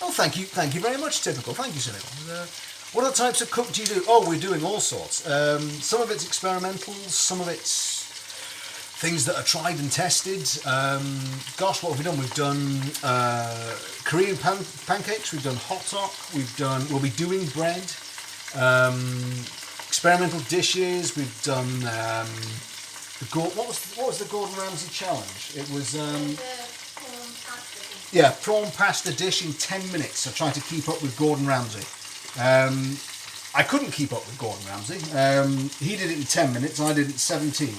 Oh, thank you very much, Typical. Thank you, Cynical. What other types of cook do you do? Oh, we're doing all sorts. Some of it's experimental, some of it's things that are tried and tested. Gosh, what have we done? We've done Korean pancakes, we've done hot dog, we'll be doing bread, experimental dishes, we've done what was the Gordon Ramsay challenge? It was prawn pasta dish in 10 minutes. I tried to keep up with Gordon Ramsay. I couldn't keep up with Gordon Ramsay. He did it in 10 minutes, I did it in 17.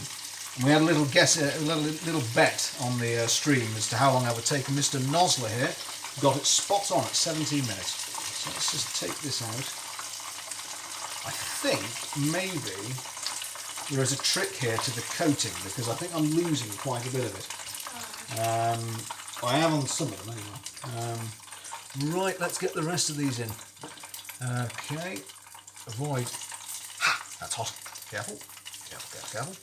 And we had a little little bet on the stream as to how long I would take. And Mr. Nosler here got it spot on at 17 minutes. So let's just take this out. I think maybe there is a trick here to the coating because I think I'm losing quite a bit of it. I am on some of them anyway. Right, let's get the rest of these in. Okay, avoid. Ha! That's hot. Careful, careful, careful, careful.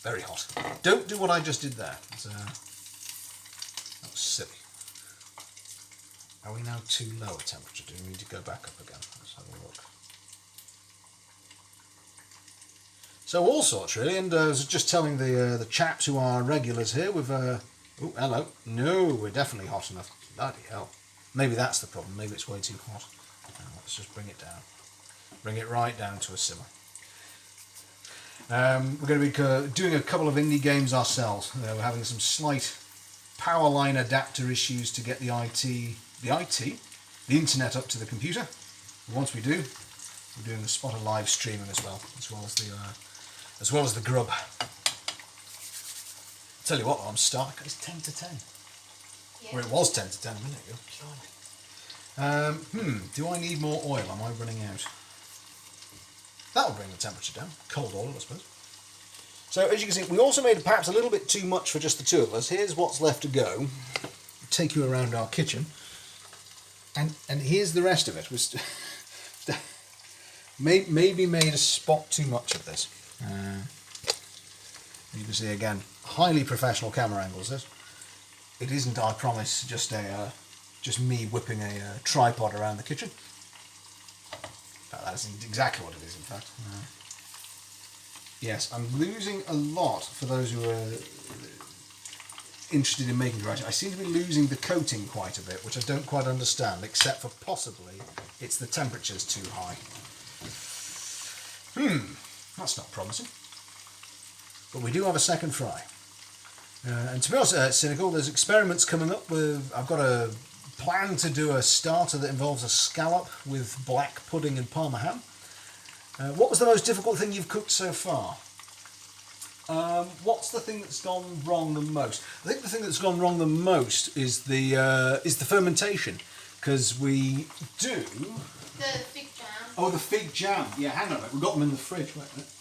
Very hot. Don't do what I just did there. That was silly. Are we now too low a temperature? Do we need to go back up again? Let's have a look. So all sorts really, and I was just telling the chaps who are regulars here with oh hello. No, we're definitely hot enough. Bloody hell. Maybe that's the problem. Maybe it's way too hot. Let's just bring it down. Bring it right down to a simmer. We're going to be doing a couple of indie games ourselves. We're having some slight power line adapter issues to get the internet up to the computer. And once we do, we're doing a spot of live streaming as well as the grub. Tell you what, I'm stark. It's 10 to 10. Yeah. Or it was 10 to 10 a minute ago. Do I need more oil? Am I running out? That'll bring the temperature down. Cold oil, I suppose. So as you can see, we also made perhaps a little bit too much for just the two of us. Here's what's left to go. I'll take you around our kitchen. And here's the rest of it. Maybe made a spot too much of this. You can see again, highly professional camera angles. This. It isn't, I promise, just me whipping a tripod around the kitchen. That isn't exactly what it is, in fact. Yes, I'm losing a lot for those who are interested in making Kaarage. I seem to be losing the coating quite a bit, which I don't quite understand, except for possibly it's the temperature's too high. That's not promising. but we do have a second fry. And to be honest, Cynical, there's experiments coming up with. I've got a plan to do a starter that involves a scallop with black pudding and parma ham. What was the most difficult thing you've cooked so far? What's the thing that's gone wrong the most? I think the thing that's gone wrong the most is the fermentation, because we do. The fig jam. Oh, the fig jam. Yeah, hang on a minute. We've got them in the fridge. Wait a minute.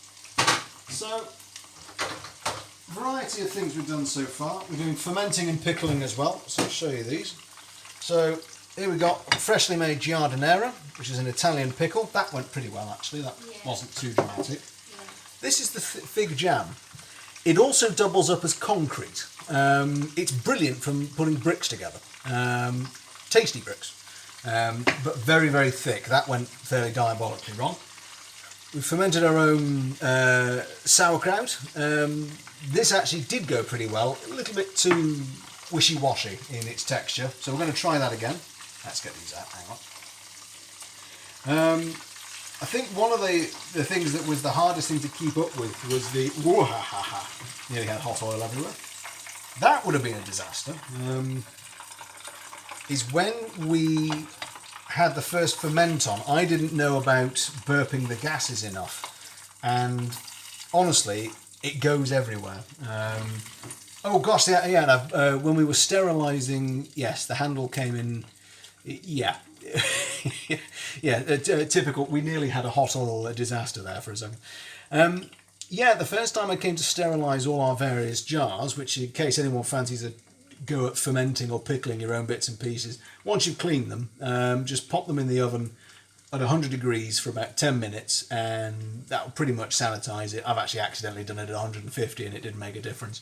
So, variety of things we've done so far. We're doing fermenting and pickling as well. So I'll show you these. So here we got freshly made giardiniera, which is an Italian pickle. That went pretty well actually. That wasn't too dramatic. Yeah. This is the fig jam. It also doubles up as concrete. It's brilliant from putting bricks together. Tasty bricks. But very, very thick. That went fairly diabolically wrong. We fermented our own sauerkraut. This actually did go pretty well. A little bit too wishy-washy in its texture. So we're going to try that again. Let's get these out. Hang on. I think one of the things that was the hardest thing to keep up with was the... Nearly had hot oil everywhere. That would have been a disaster. Is when we had the first ferment on, I didn't know about burping the gases enough, and honestly, it goes everywhere. Oh gosh, yeah. When we were sterilising, yes, the handle came in. Yeah, yeah. Typical. We nearly had a hot oil disaster there for a second. Yeah, the first time I came to sterilise all our various jars, which in case anyone fancies a go at fermenting or pickling your own bits and pieces, once you've cleaned them, just pop them in the oven at 100 degrees for about 10 minutes and that will pretty much sanitise it. I've actually accidentally done it at 150 and it didn't make a difference.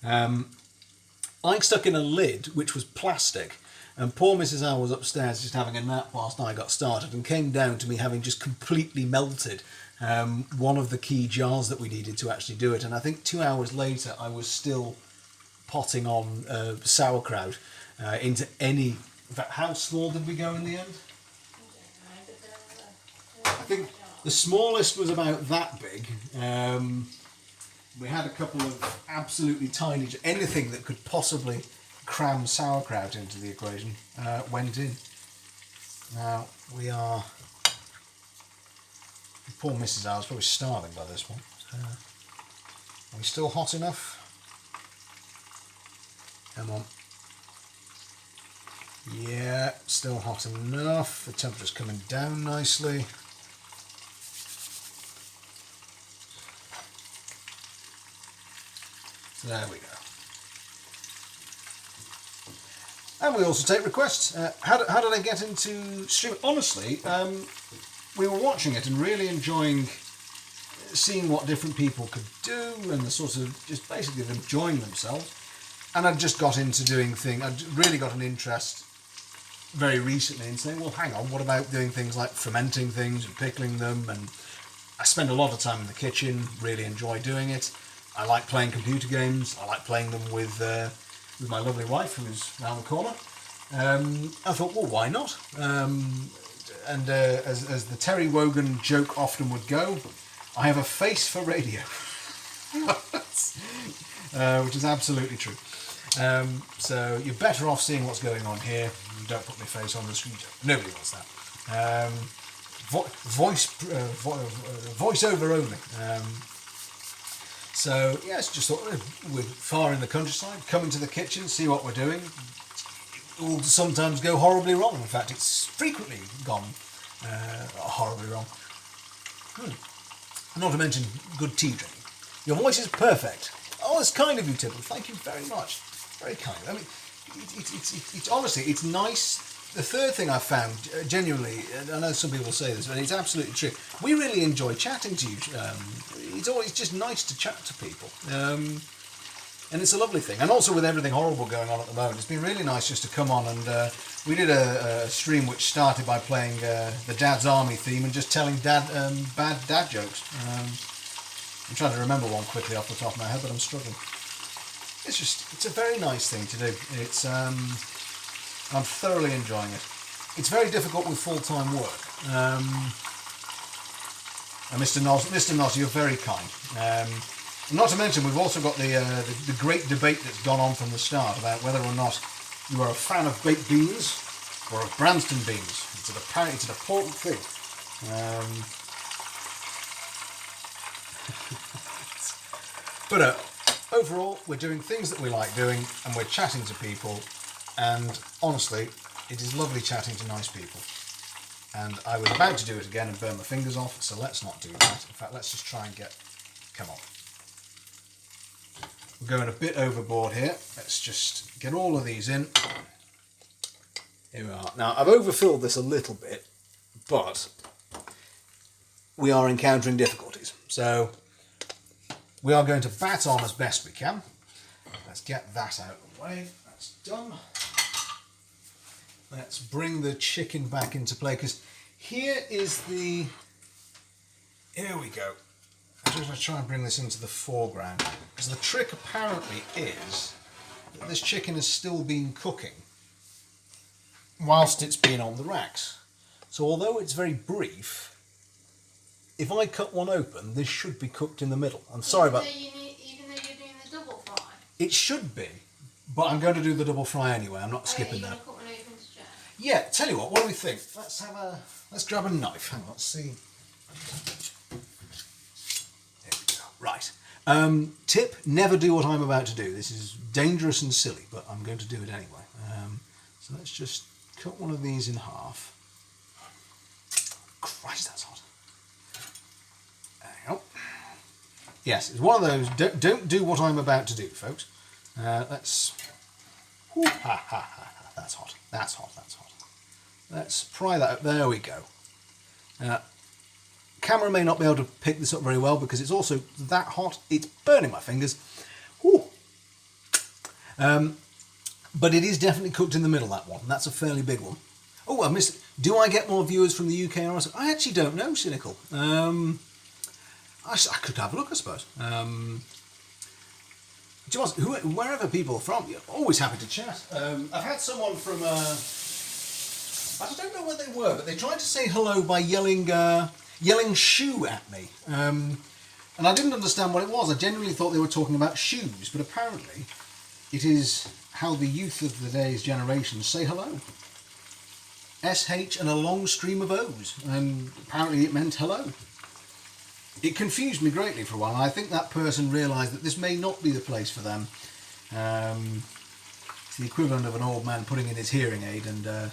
I stuck in a lid which was plastic, and poor Mrs. Al was upstairs just having a nap whilst I got started and came down to me having just completely melted one of the key jars that we needed to actually do it, and I think 2 hours later I was still potting on sauerkraut into any... In fact, how small did we go in the end? I think the smallest was about that big. We had a couple of absolutely tiny... Anything that could possibly cram sauerkraut into the equation went in. Now, we are... Poor Mrs. Al's probably starving by this one. Are we still hot enough? Come on. Yeah, still hot enough. The temperature's coming down nicely. So there we go. And we also take requests. How did I get into streaming? Honestly, we were watching it and really enjoying seeing what different people could do and the sort of just basically enjoying themselves. And I'd just got into doing things. I'd really got an interest very recently in saying, well, hang on, what about doing things like fermenting things and pickling them? And I spend a lot of time in the kitchen, really enjoy doing it. I like playing computer games. I like playing them with my lovely wife, who's around the corner. I thought, well, why not? And as the Terry Wogan joke often would go, I have a face for radio. Which is absolutely true. So you're better off seeing what's going on here. Don't put my face on the screen. Nobody wants that. Voice over only. So yes, just thought we're far in the countryside. Come into the kitchen, see what we're doing. It will sometimes go horribly wrong. In fact, it's frequently gone horribly wrong. Not to mention good tea drinking. Your voice is perfect. Oh, it's kind of you, Tibble. Thank you very much. Very kind. I mean, it's honestly, it's nice. The third thing I found, genuinely, and I know some people say this, but it's absolutely true. We really enjoy chatting to you. It's always just nice to chat to people. And it's a lovely thing. And also with everything horrible going on at the moment, it's been really nice just to come on and we did a stream which started by playing the Dad's Army theme and just telling bad dad jokes. I'm trying to remember one quickly off the top of my head, but I'm struggling. It's a very nice thing to do. It's I'm thoroughly enjoying it. It's very difficult with full-time work. And Mr. Nos, you're very kind. Not to mention, we've also got the great debate that's gone on from the start about whether or not you are a fan of baked beans or of Branston beans. It's an important thing. But overall, we're doing things that we like doing, and we're chatting to people, and honestly, it is lovely chatting to nice people. And I was about to do it again and burn my fingers off, so let's not do that. In fact, let's just try and come on. We're going a bit overboard here. Let's just get all of these in. Here we are. Now, I've overfilled this a little bit, but we are encountering difficulties. So we are going to bat on as best we can. Let's get that out of the way. That's done. Let's bring the chicken back into play, because here we go. I'm just going to try and bring this into the foreground, because the trick apparently is that this chicken has still been cooking whilst it's been on the racks. So although it's very brief, if I cut one open, this should be cooked in the middle. I'm sorry about... Even though you're doing the double fry? It should be, but I'm going to do the double fry anyway. I'm not skipping that. Yeah, tell you what do we think? Let's grab a knife. Hang on, let's see. There we go. Right. Tip, never do what I'm about to do. This is dangerous and silly, but I'm going to do it anyway. So let's just cut one of these in half. Christ, that's hot. There you go. Yes, it's one of those, don't do what I'm about to do, folks. Let's... Whoo, ha, ha, ha. That's hot. That's hot. That's hot. Let's pry that up. There we go. Camera may not be able to pick this up very well because it's also that hot. It's burning my fingers. Whew. But it is definitely cooked in the middle, that one. That's a fairly big one. Oh, I missed it. Do I get more viewers from the UK or else? I actually don't know, Cynical. I could have a look, I suppose. Wherever people are from, you're always happy to chat. I've had someone from, I don't know where they were, but they tried to say hello by yelling shoe at me. And I didn't understand what it was. I genuinely thought they were talking about shoes, but apparently it is how the youth of the day's generation say hello. SH and a long stream of O's, and apparently it meant hello. It confused me greatly for a while, and I think that person realised that this may not be the place for them. It's the equivalent of an old man putting in his hearing aid and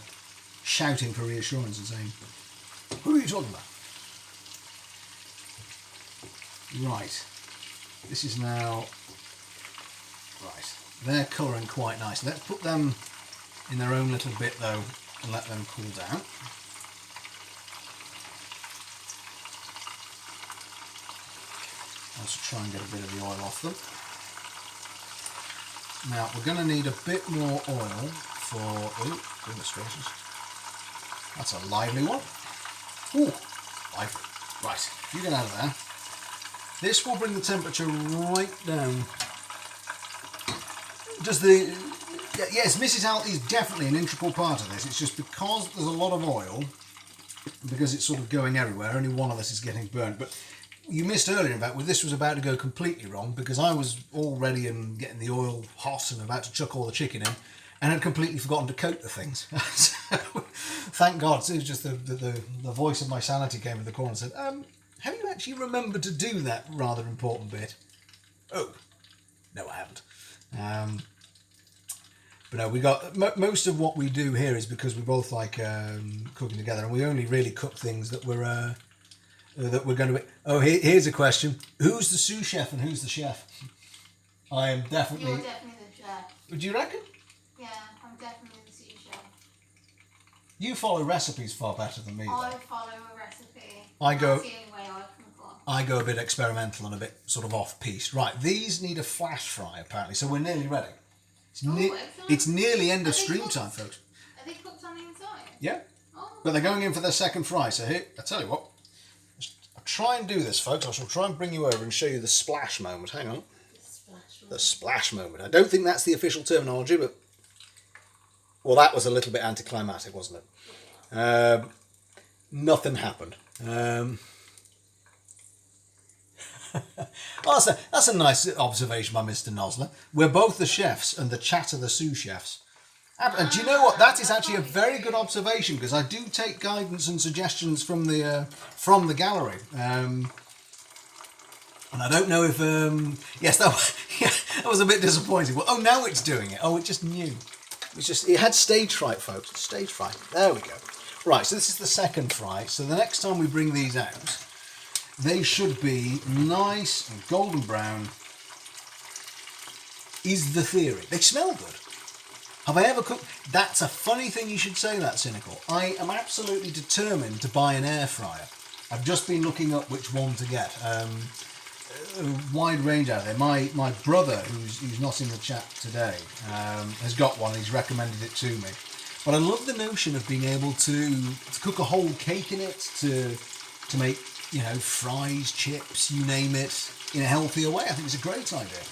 shouting for reassurance and saying, "Who are you talking about?" Right. This is now... Right. They're colouring quite nice. Let's put them in their own little bit, though, and let them cool down. Also try and get a bit of the oil off them. Now we're going to need a bit more oil for... Oh, goodness gracious. That's a lively one. Ooh, lively. Right, you get out of there. This will bring the temperature right down. Does the... Yes, Mrs. Alt is definitely an integral part of this. It's just because there's a lot of oil, because it's sort of going everywhere, only one of us is getting burnt. But you missed earlier, in fact, where this was about to go completely wrong, because I was all ready and getting the oil hot and about to chuck all the chicken in, and had completely forgotten to coat the things. So, thank God. So it was just the voice of my sanity came to the corner and said, have you actually remembered to do that rather important bit? Oh, no, I haven't. But no, we got most of what we do here is because we both like cooking together, and we only really cook things that we're going to be... Oh, here's a question: who's the sous chef and who's the chef? I am definitely... You're definitely the chef. Would you reckon? Yeah, I'm definitely the sous chef. You follow recipes far better than me. I follow a recipe. That's the only way I can cook. I go a bit experimental and a bit sort of off-piste. Right, these need a flash fry apparently, so we're nearly ready. It's nearly end of stream time, folks. Are they cooked on the inside? Yeah. Oh. But they're going in for their second fry, so here, I tell you what. I'll try and do this, folks. I shall try and bring you over and show you the splash moment. Hang on. The splash moment. I don't think that's the official terminology, but... Well, that was a little bit anticlimactic, wasn't it? Nothing happened. Oh, that's a nice observation by Mr. Nosler. We're both the chefs, and the chat are the sous chefs. And do you know what? That is actually a very good observation, because I do take guidance and suggestions from the gallery. And I don't know if yes, that was a bit disappointing. Well, oh, now it's doing it. Oh, it just knew. It had stage fright, folks. Stage fright. There we go. Right, so this is the second fry. So the next time we bring these out, they should be nice and golden brown. Is the theory. They smell good. Have I ever cooked? That's a funny thing you should say that, Cynical. I am absolutely determined to buy an air fryer. I've just been looking up which one to get. A wide range out there. My brother, who's not in the chat today, has got one. He's recommended it to me. But I love the notion of being able to cook a whole cake in it, to make, fries, chips, you name it, in a healthier way. I think it's a great idea.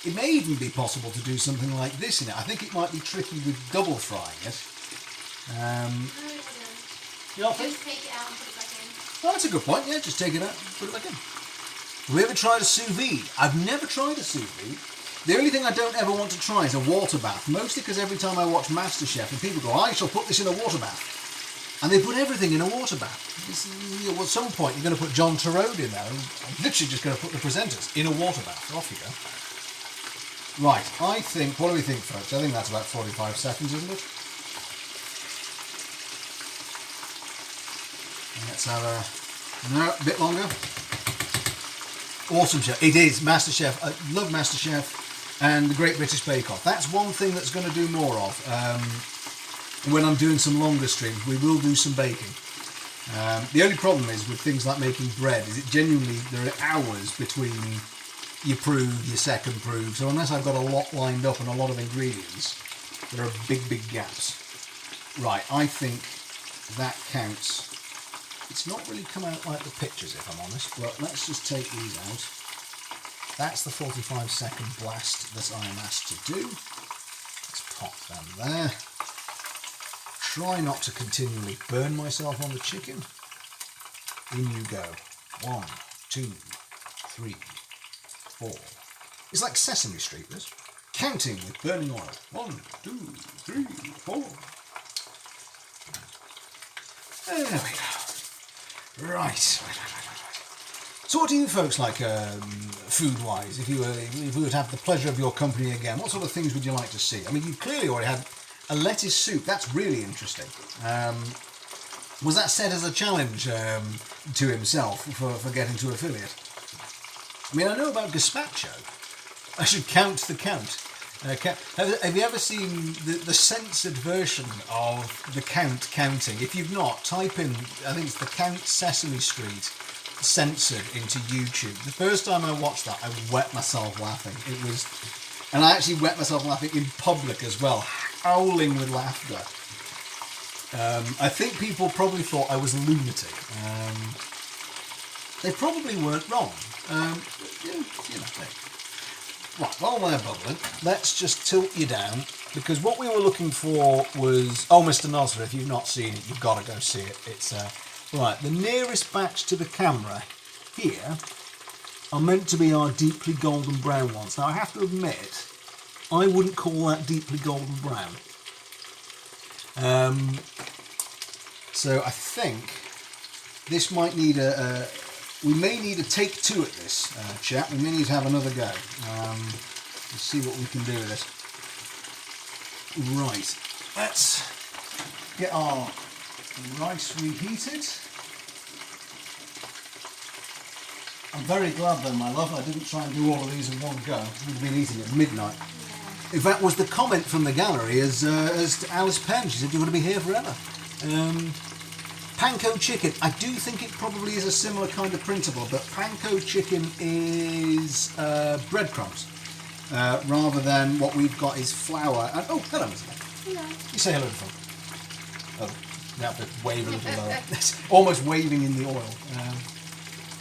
It may even be possible to do something like this in it. I think it might be tricky with double frying it. You don't think? Just take it out and put it back in. Oh, that's a good point. Yeah, just take it out and put it back in. Have we ever tried a sous vide? I've never tried a sous vide. The only thing I don't ever want to try is a water bath, mostly because every time I watch MasterChef and people go, I shall put this in a water bath. And they put everything in a water bath. At some point, you're going to put John Turode in there. I'm literally just going to put the presenters in a water bath. Off you go. Right, I think, what do we think, folks? I think that's about 45 seconds, isn't it? Let's have a bit longer. Awesome chef. It is MasterChef. I love MasterChef and the Great British Bake Off. That's one thing that's going to do more of. When I'm doing some longer streams, we will do some baking. The only problem is with things like making bread is it genuinely, there are hours between your prove, your second prove. So unless I've got a lot lined up and a lot of ingredients, there are big gaps. Right, I think that counts. It's not really come out like the pictures, if I'm honest, but let's just take these out. That's the 45-second blast that I am asked to do. Let's pop them there. Try not to continually burn myself on the chicken. In you go. 1, 2, 3, 4. It's like Sesame Street, this. Counting with burning oil. 1, 2, 3, 4. There we go. Right. So what do you folks like food-wise? If you were to have the pleasure of your company again, what sort of things would you like to see? I mean, you clearly already had a lettuce soup. That's really interesting. Was that set as a challenge to himself for getting to affiliate? I mean, I know about gazpacho. I should count the count. Have you ever seen the censored version of the Count counting? If you've not, type in, I think it's the Count Sesame Street censored into YouTube. The first time I watched that, I wet myself laughing. It was, and I actually wet myself laughing in public as well, howling with laughter. I think people probably thought I was a lunatic. They probably weren't wrong. Right, while they're bubbling, let's just tilt you down, because what we were looking for was... Oh, Mr. Nosler, if you've not seen it, you've got to go see it. It's right, the nearest batch to the camera here are meant to be our deeply golden brown ones. Now, I have to admit, I wouldn't call that deeply golden brown. So I think this might need we may need a take two at this, chat. We may need to have another go. Let's see what we can do with this. Right, let's get our rice reheated. I'm very glad though, my love, I didn't try and do all of these in one go. We've been eating at midnight. In fact, was the comment from the gallery as to Alice Penn. She said, you're going to be here forever. Panko chicken. I do think it probably is a similar kind of principle, but panko chicken is breadcrumbs rather than what we've got is flour. And, oh, hello, Miss Lynn. Hello. You say hello to them. Oh, now to wave a little lower. Almost waving in the oil.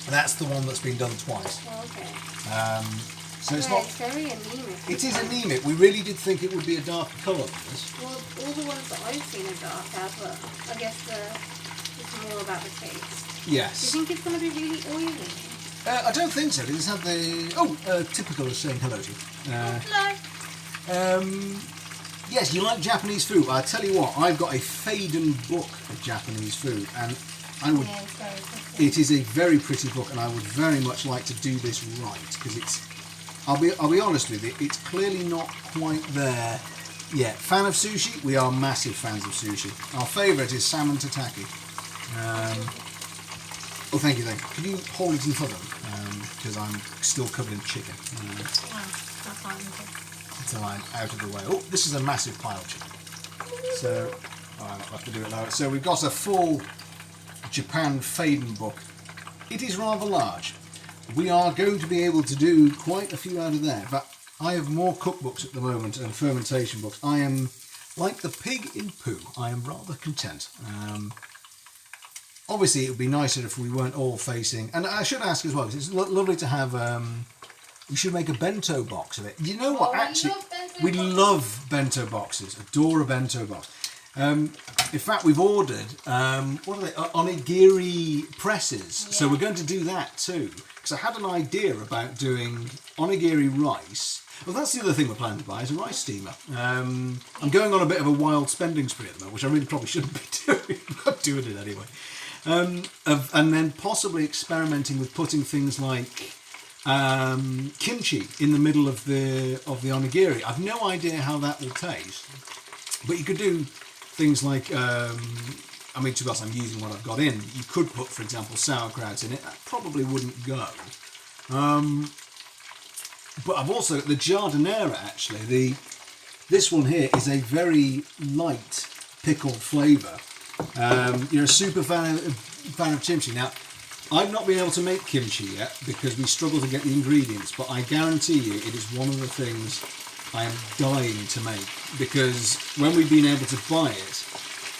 That's the one that's been done twice. Oh, okay. So it's Yeah, not. it's very anemic. It is anemic. We really did think it would be a darker colour than this. Well, all the ones that I've seen are darker, but I guess it's more about the taste. Yes. Do you think it's going to be really oily? I don't think so. It's had the typical of saying hello to you. Hello. Yes, you like Japanese food. I tell you what, I've got a Faden book of Japanese food, and I would. Yeah, it's very pretty. It is a very pretty book, and I would very much like to do this right because it's. I'll be honest with you. It's clearly not quite there yet. Fan of sushi? We are massive fans of sushi. Our favourite is salmon tataki. Oh, thank you. Can you hold it in front of them? Because I'm still covered in chicken. That's fine. Until I'm out of the way. Oh, this is a massive pile of chicken. So, I'll have to do it now. So we've got a full Japan Faden book. It is rather large. We are going to be able to do quite a few out of there, but I have more cookbooks at the moment and fermentation books. I am like the pig in poo. I am rather content. Obviously, it would be nicer if we weren't all facing. And I should ask as well, because it's lovely to have. We should make a bento box of it. You know what? Actually, we love bento boxes. Adore a bento box. In fact, we've ordered what are they? Onigiri presses. Yeah. So we're going to do that too. Because I had an idea about doing onigiri rice. Well, that's the other thing we're planning to buy is a rice steamer. I'm going on a bit of a wild spending spree at the moment, which I really probably shouldn't be doing. I'm doing it anyway. And then possibly experimenting with putting things like kimchi in the middle of the onigiri. I've no idea how that will taste, but you could do things like I mean, to be honest, I'm using what I've got in. You could put, for example, sauerkraut in it. That probably wouldn't go. But I've also got the giardiniera, actually. This one here is a very light pickled flavour. You're a super fan of kimchi. Now, I've not been able to make kimchi yet because we struggle to get the ingredients, but I guarantee you it is one of the things I am dying to make because when we've been able to buy it,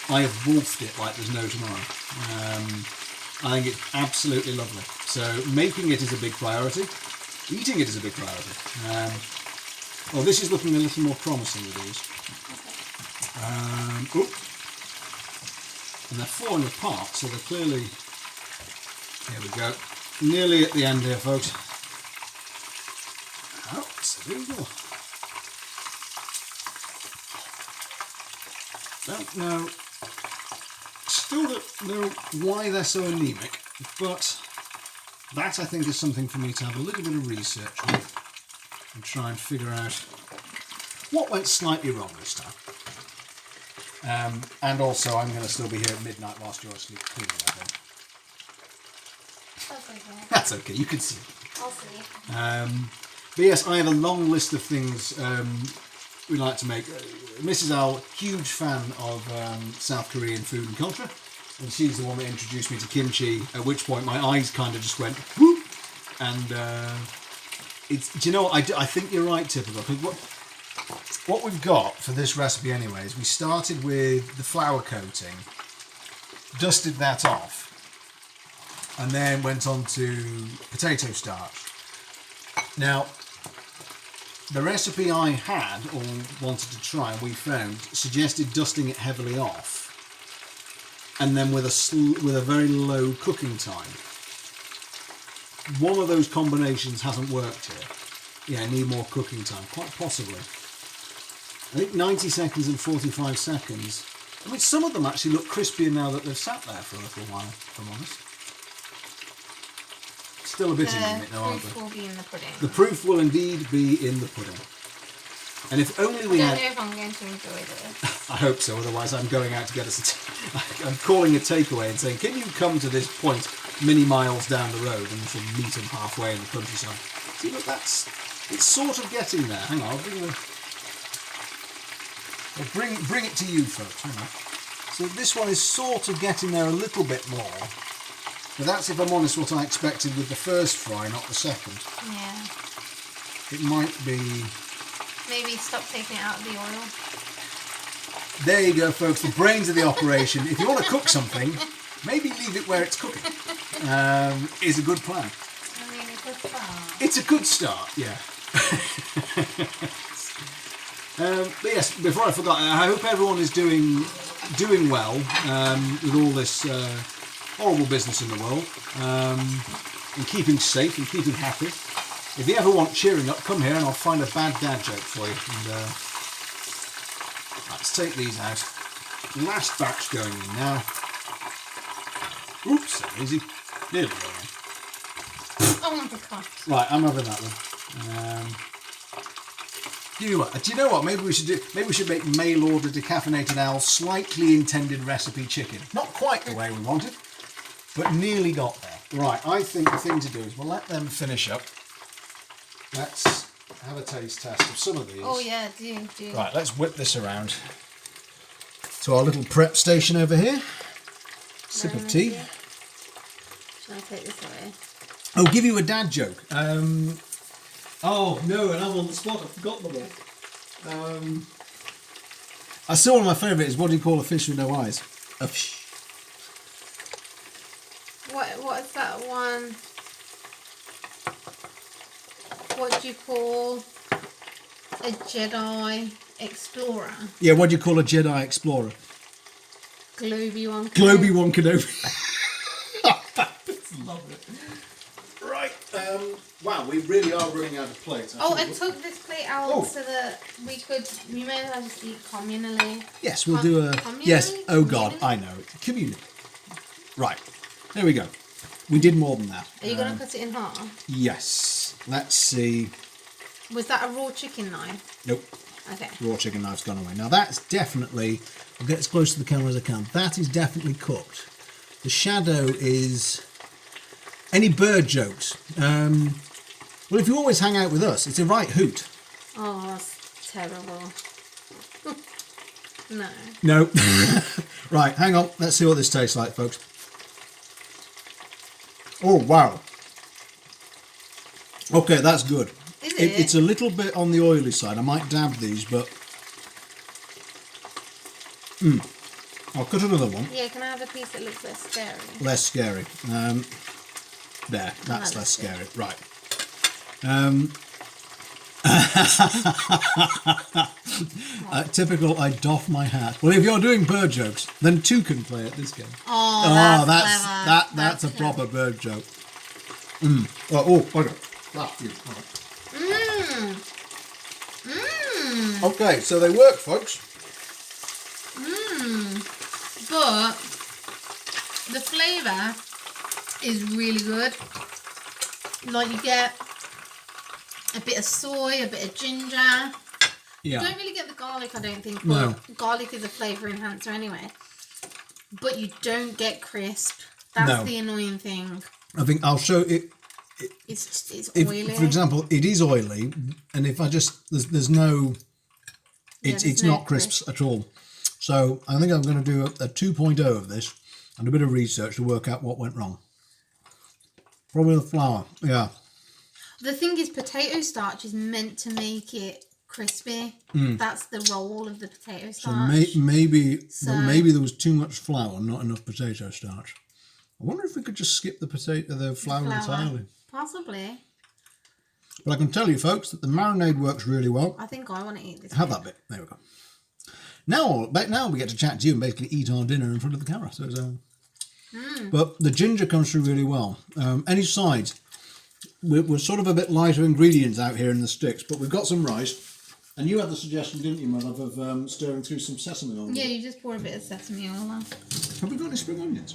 I have wolfed it like there's no tomorrow. I think it's absolutely lovely. So making it is a big priority. Eating it is a big priority. Well, this is looking a little more promising with these. And they're falling apart, so they're clearly... Here we go. Nearly at the end here, folks. Oh, so there we go. Don't know... Still don't know why they're so anemic, but that I think is something for me to have a little bit of research on and try and figure out what went slightly wrong this time. And also I'm going to still be here at midnight whilst you're asleep cleaning that thing. That's okay. That's okay, you can see. I'll see. But yes, I have a long list of things we like to make. Mrs. Al, huge fan of South Korean food and culture, and she's the one that introduced me to kimchi, at which point my eyes kind of just went whoop, and it's, do you know what, I think you're right, Typical. What we've got for this recipe anyway is we started with the flour coating, dusted that off, and then went on to potato starch. Now, the recipe I had or wanted to try and we found suggested dusting it heavily off and then with a very low cooking time. One of those combinations hasn't worked here. Yeah, need more cooking time, quite possibly. I think 90 seconds and 45 seconds. I mean, some of them actually look crispier now that they've sat there for a little while, if I'm honest. Still a bit anemic though, aren't they? The proof will be in the pudding. The proof will indeed be in the pudding. And if only we had... I don't know if I'm going to enjoy this. I hope so, otherwise I'm going out to get us I'm calling a takeaway and saying, can you come to this point many miles down the road and we'll meet them halfway in the countryside. See, look, it's sort of getting there. Hang on, I'll bring it to you folks. Hang on. So this one is sort of getting there a little bit more. But that's, if I'm honest, what I expected with the first fry, not the second. Yeah. It might be... Maybe stop taking it out of the oil. There you go, folks. The brains of the operation. If you want to cook something, maybe leave it where it's cooking. Is a good plan. I mean, it's a start. It's a good start, yeah. But yes, before I forgot, I hope everyone is doing well with all this horrible business in the world. and keeping safe and keeping happy. If you ever want cheering up, come here and I'll find a bad dad joke for you. And let's take these out. Last batch going in now. Oops, so easy. Nearly going in. Oh my god. Right, I'm having that one. Do you know what? Maybe we should make mail order decaffeinated Al slightly intended recipe chicken. Not quite the way we wanted, but nearly got there. Right, I think the thing to do is we'll let them finish up. Let's have a taste test of some of these. Oh yeah, do. Right, let's whip this around to our little prep station over here. Sip of tea. Shall I take this away? I'll give you a dad joke. Oh no, and I'm on the spot. I forgot the one. I saw one of my favourite is what do you call a fish with no eyes? A fish. What is that one? What do you call a Jedi explorer? Yeah, what do you call a Jedi explorer? Globy one. Globy one Kenobi. Love it. Right. Wow, we really are running out of plates. Oh, I took this plate out so that we could. We may as well just eat communally. Yes, we'll do a. Communally? Yes. Oh God, Communally? I know. Community. Right. There we go. We did more than that. Are you going to cut it in half? Yes. Let's see. Was that a raw chicken knife? Nope. Okay. Raw chicken knife's gone away. Now that's definitely. I'll get as close to the camera as I can. That is definitely cooked. The shadow is. Any bird jokes? Well, if you always hang out with us, it's a right hoot. Oh, that's terrible. No. No. Right, hang on. Let's see what this tastes like, folks. Oh, wow. Okay, that's good. Is it? It's a little bit on the oily side. I might dab these, but... I'll cut another one. Yeah, can I have a piece that looks less scary? Less scary. There, that's that less looks good. scary. Right. Typical, I doff my hat. Well, if you're doing bird jokes, then two can play at this game. Oh, that's clever. That's a clever. proper bird joke. Oh, okay. Okay, so they work, folks. But the flavour is really good. Like you get a bit of soy, a bit of ginger. Yeah. You don't really get the garlic, I don't think. But No. garlic is a flavour enhancer anyway. But you don't get crisp. That's No. the annoying thing. I think I'll show it. It's If, oily. for example, it is oily, and if I just there's no, it's there's no not crisps at all. So I think I'm going to do a 2.0 of this and a bit of research to work out what went wrong. Probably the flour. Yeah. The thing is, potato starch is meant to make it crispy. That's the role of the potato So starch. maybe So- maybe there was too much flour, not enough potato starch. I wonder if we could just skip the flour entirely. Possibly. But I can tell you, folks, that the marinade works really well. I think I want to eat this. Have bit. that bit. There we go. Now we get to chat to you and basically eat our dinner in front of the camera. So it's, But the ginger comes through really well. Any sides? We're sort of a bit lighter ingredients out here in the sticks, but we've got some rice. And you had the suggestion, didn't you, my love, of stirring through some sesame oil? Yeah, you just pour a bit of sesame oil on. Have we got any spring onions?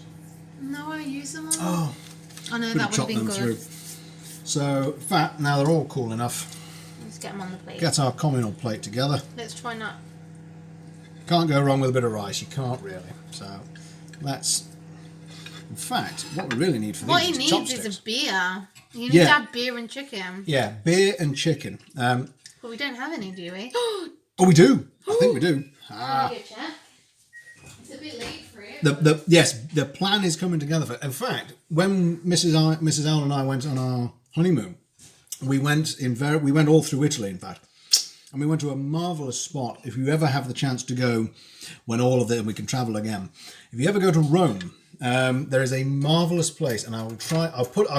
No, I use them all. Oh, I know could that have would have chopped been them good. through. So, in fact, now they're all cool enough. Let's get them on the plate. Get our communal plate together. Let's try not. Can't go wrong with a bit of rice. You can't really. So, let's. In fact, what we really need for What these he is needs chopsticks. is a beer. You need Yeah. to have beer and chicken. Yeah, beer and chicken. But we don't have any, do we? Oh, we do. I think we do. Ah. Go check. It's a bit late for it. The plan is coming together. In fact, when Mrs. Al and I went on our honeymoon, we went all through Italy, in fact, and we went to a marvelous spot. If you ever have the chance to go, when all of it, and we can travel again. If you ever go to Rome, there is a marvelous place, and I'll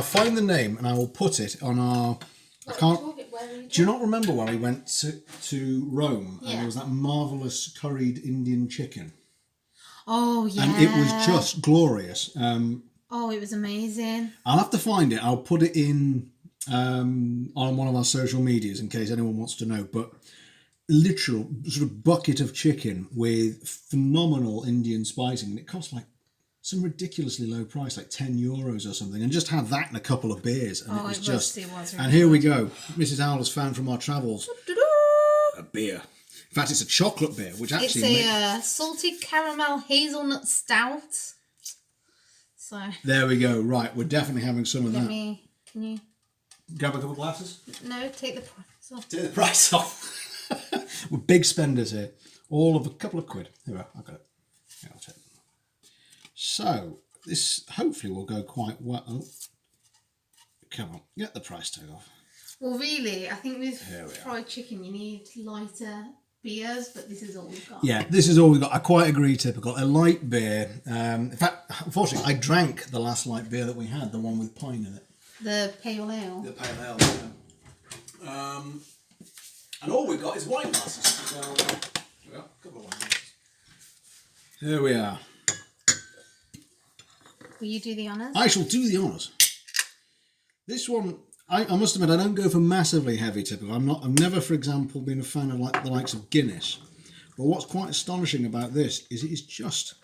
find the name and I will put it on our. I can't. Do you not remember when we went to Rome and there was that marvelous curried Indian chicken? Oh, yeah. And it was just glorious. Oh, it was amazing. I'll have to find it. I'll put it in on one of our social medias in case anyone wants to know. But literal sort of bucket of chicken with phenomenal Indian spicing, and it cost like some ridiculously low price, like €10 or something, and just had that and a couple of beers, and it was just. It was And here we go. Mrs. Owl has found from our travels a beer. In fact, it's a chocolate beer, which actually It's a salted caramel hazelnut stout. So there we go. Right, we're definitely having some of that. can you Grab a couple of glasses. no take the price off. Take the price off. We're big spenders here. All of a couple of quid. Here we are. I've got it. Yeah, I'll take it. So this hopefully will go quite well. Oh, come on, get the price tag off. Well, really, I think with Here we are. fried chicken you need lighter beers, but this is all we've got. Yeah, this is all we've got. I quite agree, typical. A light beer. In fact, unfortunately, I drank the last light beer that we had, the one with pine in it. The pale ale. The pale ale, yeah. And all we've got is wine glasses. So, a couple of wine glasses. Here we are. Will you do the honours? I shall do the honours. This one, I must admit, I don't go for massively heavy typical. I've never, for example, been a fan of the likes of Guinness. But what's quite astonishing about this is it is just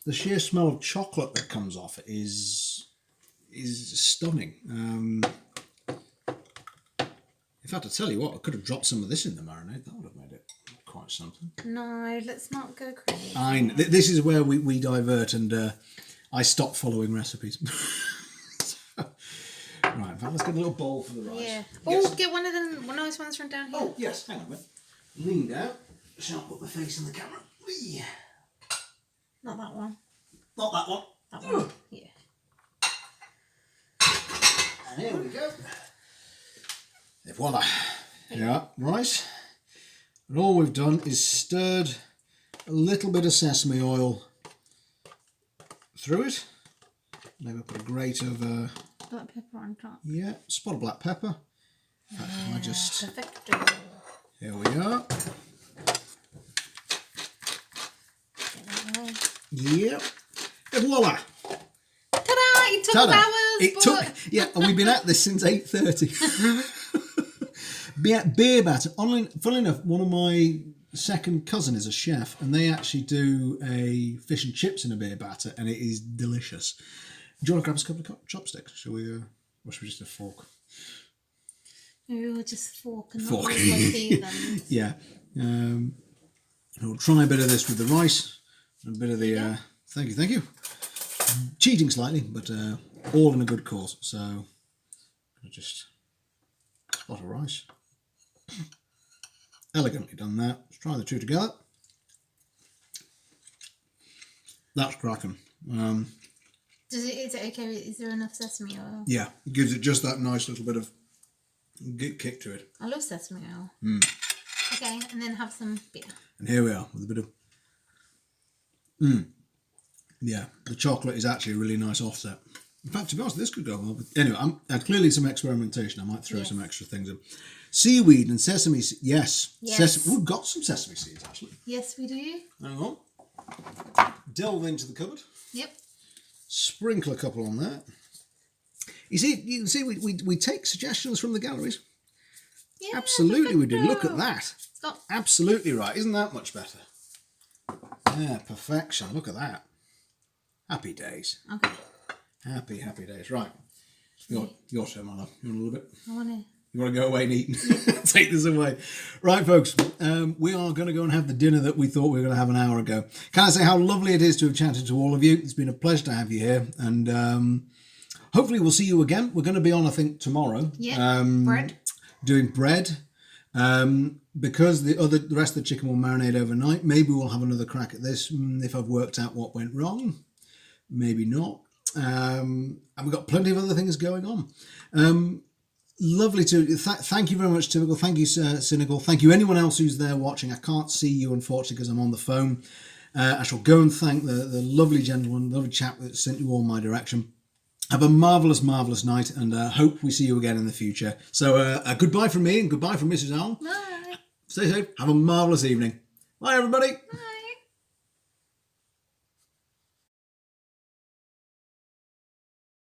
the sheer smell of chocolate that comes off it is stunning. In fact, I tell you what, I could have dropped some of this in the marinade. That would have made it quite something. No, let's not go crazy. This is where we divert, and I stop following recipes. Right, in fact, let's get a little bowl for the rice. Yeah. Yes. Oh, get one of the nice ones from down here. Oh, yes, hang on a minute. Lean down. Shall put my face in the camera. Whee. Not that one. Not that one. That one. Yeah. And here we go. Et voila. Yeah, rice. And all we've done is stirred a little bit of sesame oil through it. Maybe put a grate of Black pepper on top. spot of black pepper. In fact, I just Perfecto. here we are. Yep. Et voila. Ta-da! It took Ta-da. hours. It but... took, and we've been at this since 8:30. Beer batter. Funnily enough, one of my second cousin is a chef, and they actually do a fish and chips in a beer batter, and it is delicious. Do you want to grab us a couple of chopsticks? Shall we? Or should we just have a fork? Maybe we'll just fork and Fork. not use my teeth. Yeah. We'll try a bit of this with the rice, and a bit of the. Thank you. Cheating slightly, but all in a good cause. So, just spot of rice. Elegantly done that. Let's try the two together. That's cracking. Is it okay? Is there enough sesame oil? Yeah, it gives it just that nice little bit of kick to it. I love sesame oil. Okay, and then have some beer. And here we are with a bit of. Yeah, the chocolate is actually a really nice offset. In fact, to be honest, this could go well. But anyway, clearly some experimentation. I might throw some extra things in. Seaweed and sesame seeds. Yes. We've got some sesame seeds, actually. Yes, we do. Hang on. Delve into the cupboard. Yep. Sprinkle a couple on there. You can see we take suggestions from the galleries. Yeah, Absolutely we do. Look at perfecto. that. Stop. Absolutely right. Isn't that much better? Yeah, perfection. Look at that. Happy days. Okay. Happy days. Right. Your turn, my love. You want a little bit? I want to. You want to go away and eat? Take this away. Right, folks. We are going to go and have the dinner that we thought we were going to have an hour ago. Can I say how lovely it is to have chatted to all of you? It's been a pleasure to have you here. And hopefully we'll see you again. We're going to be on, I think, tomorrow. Yeah. Bread. Doing bread. Because the rest of the chicken will marinate overnight. Maybe we'll have another crack at this if I've worked out what went wrong. Maybe not. And we've got plenty of other things going on. Lovely to thank you very much, Typical. Thank you, Cynical. Thank you, anyone else who's there watching. I can't see you, unfortunately, because I'm on the phone. I shall go and thank the lovely gentleman, lovely chap that sent you all my direction. Have a marvellous night, and hope we see you again in the future. So goodbye from me, and goodbye from Mrs. Owl. Bye. Stay safe. Have a marvellous evening. Bye, everybody. Bye.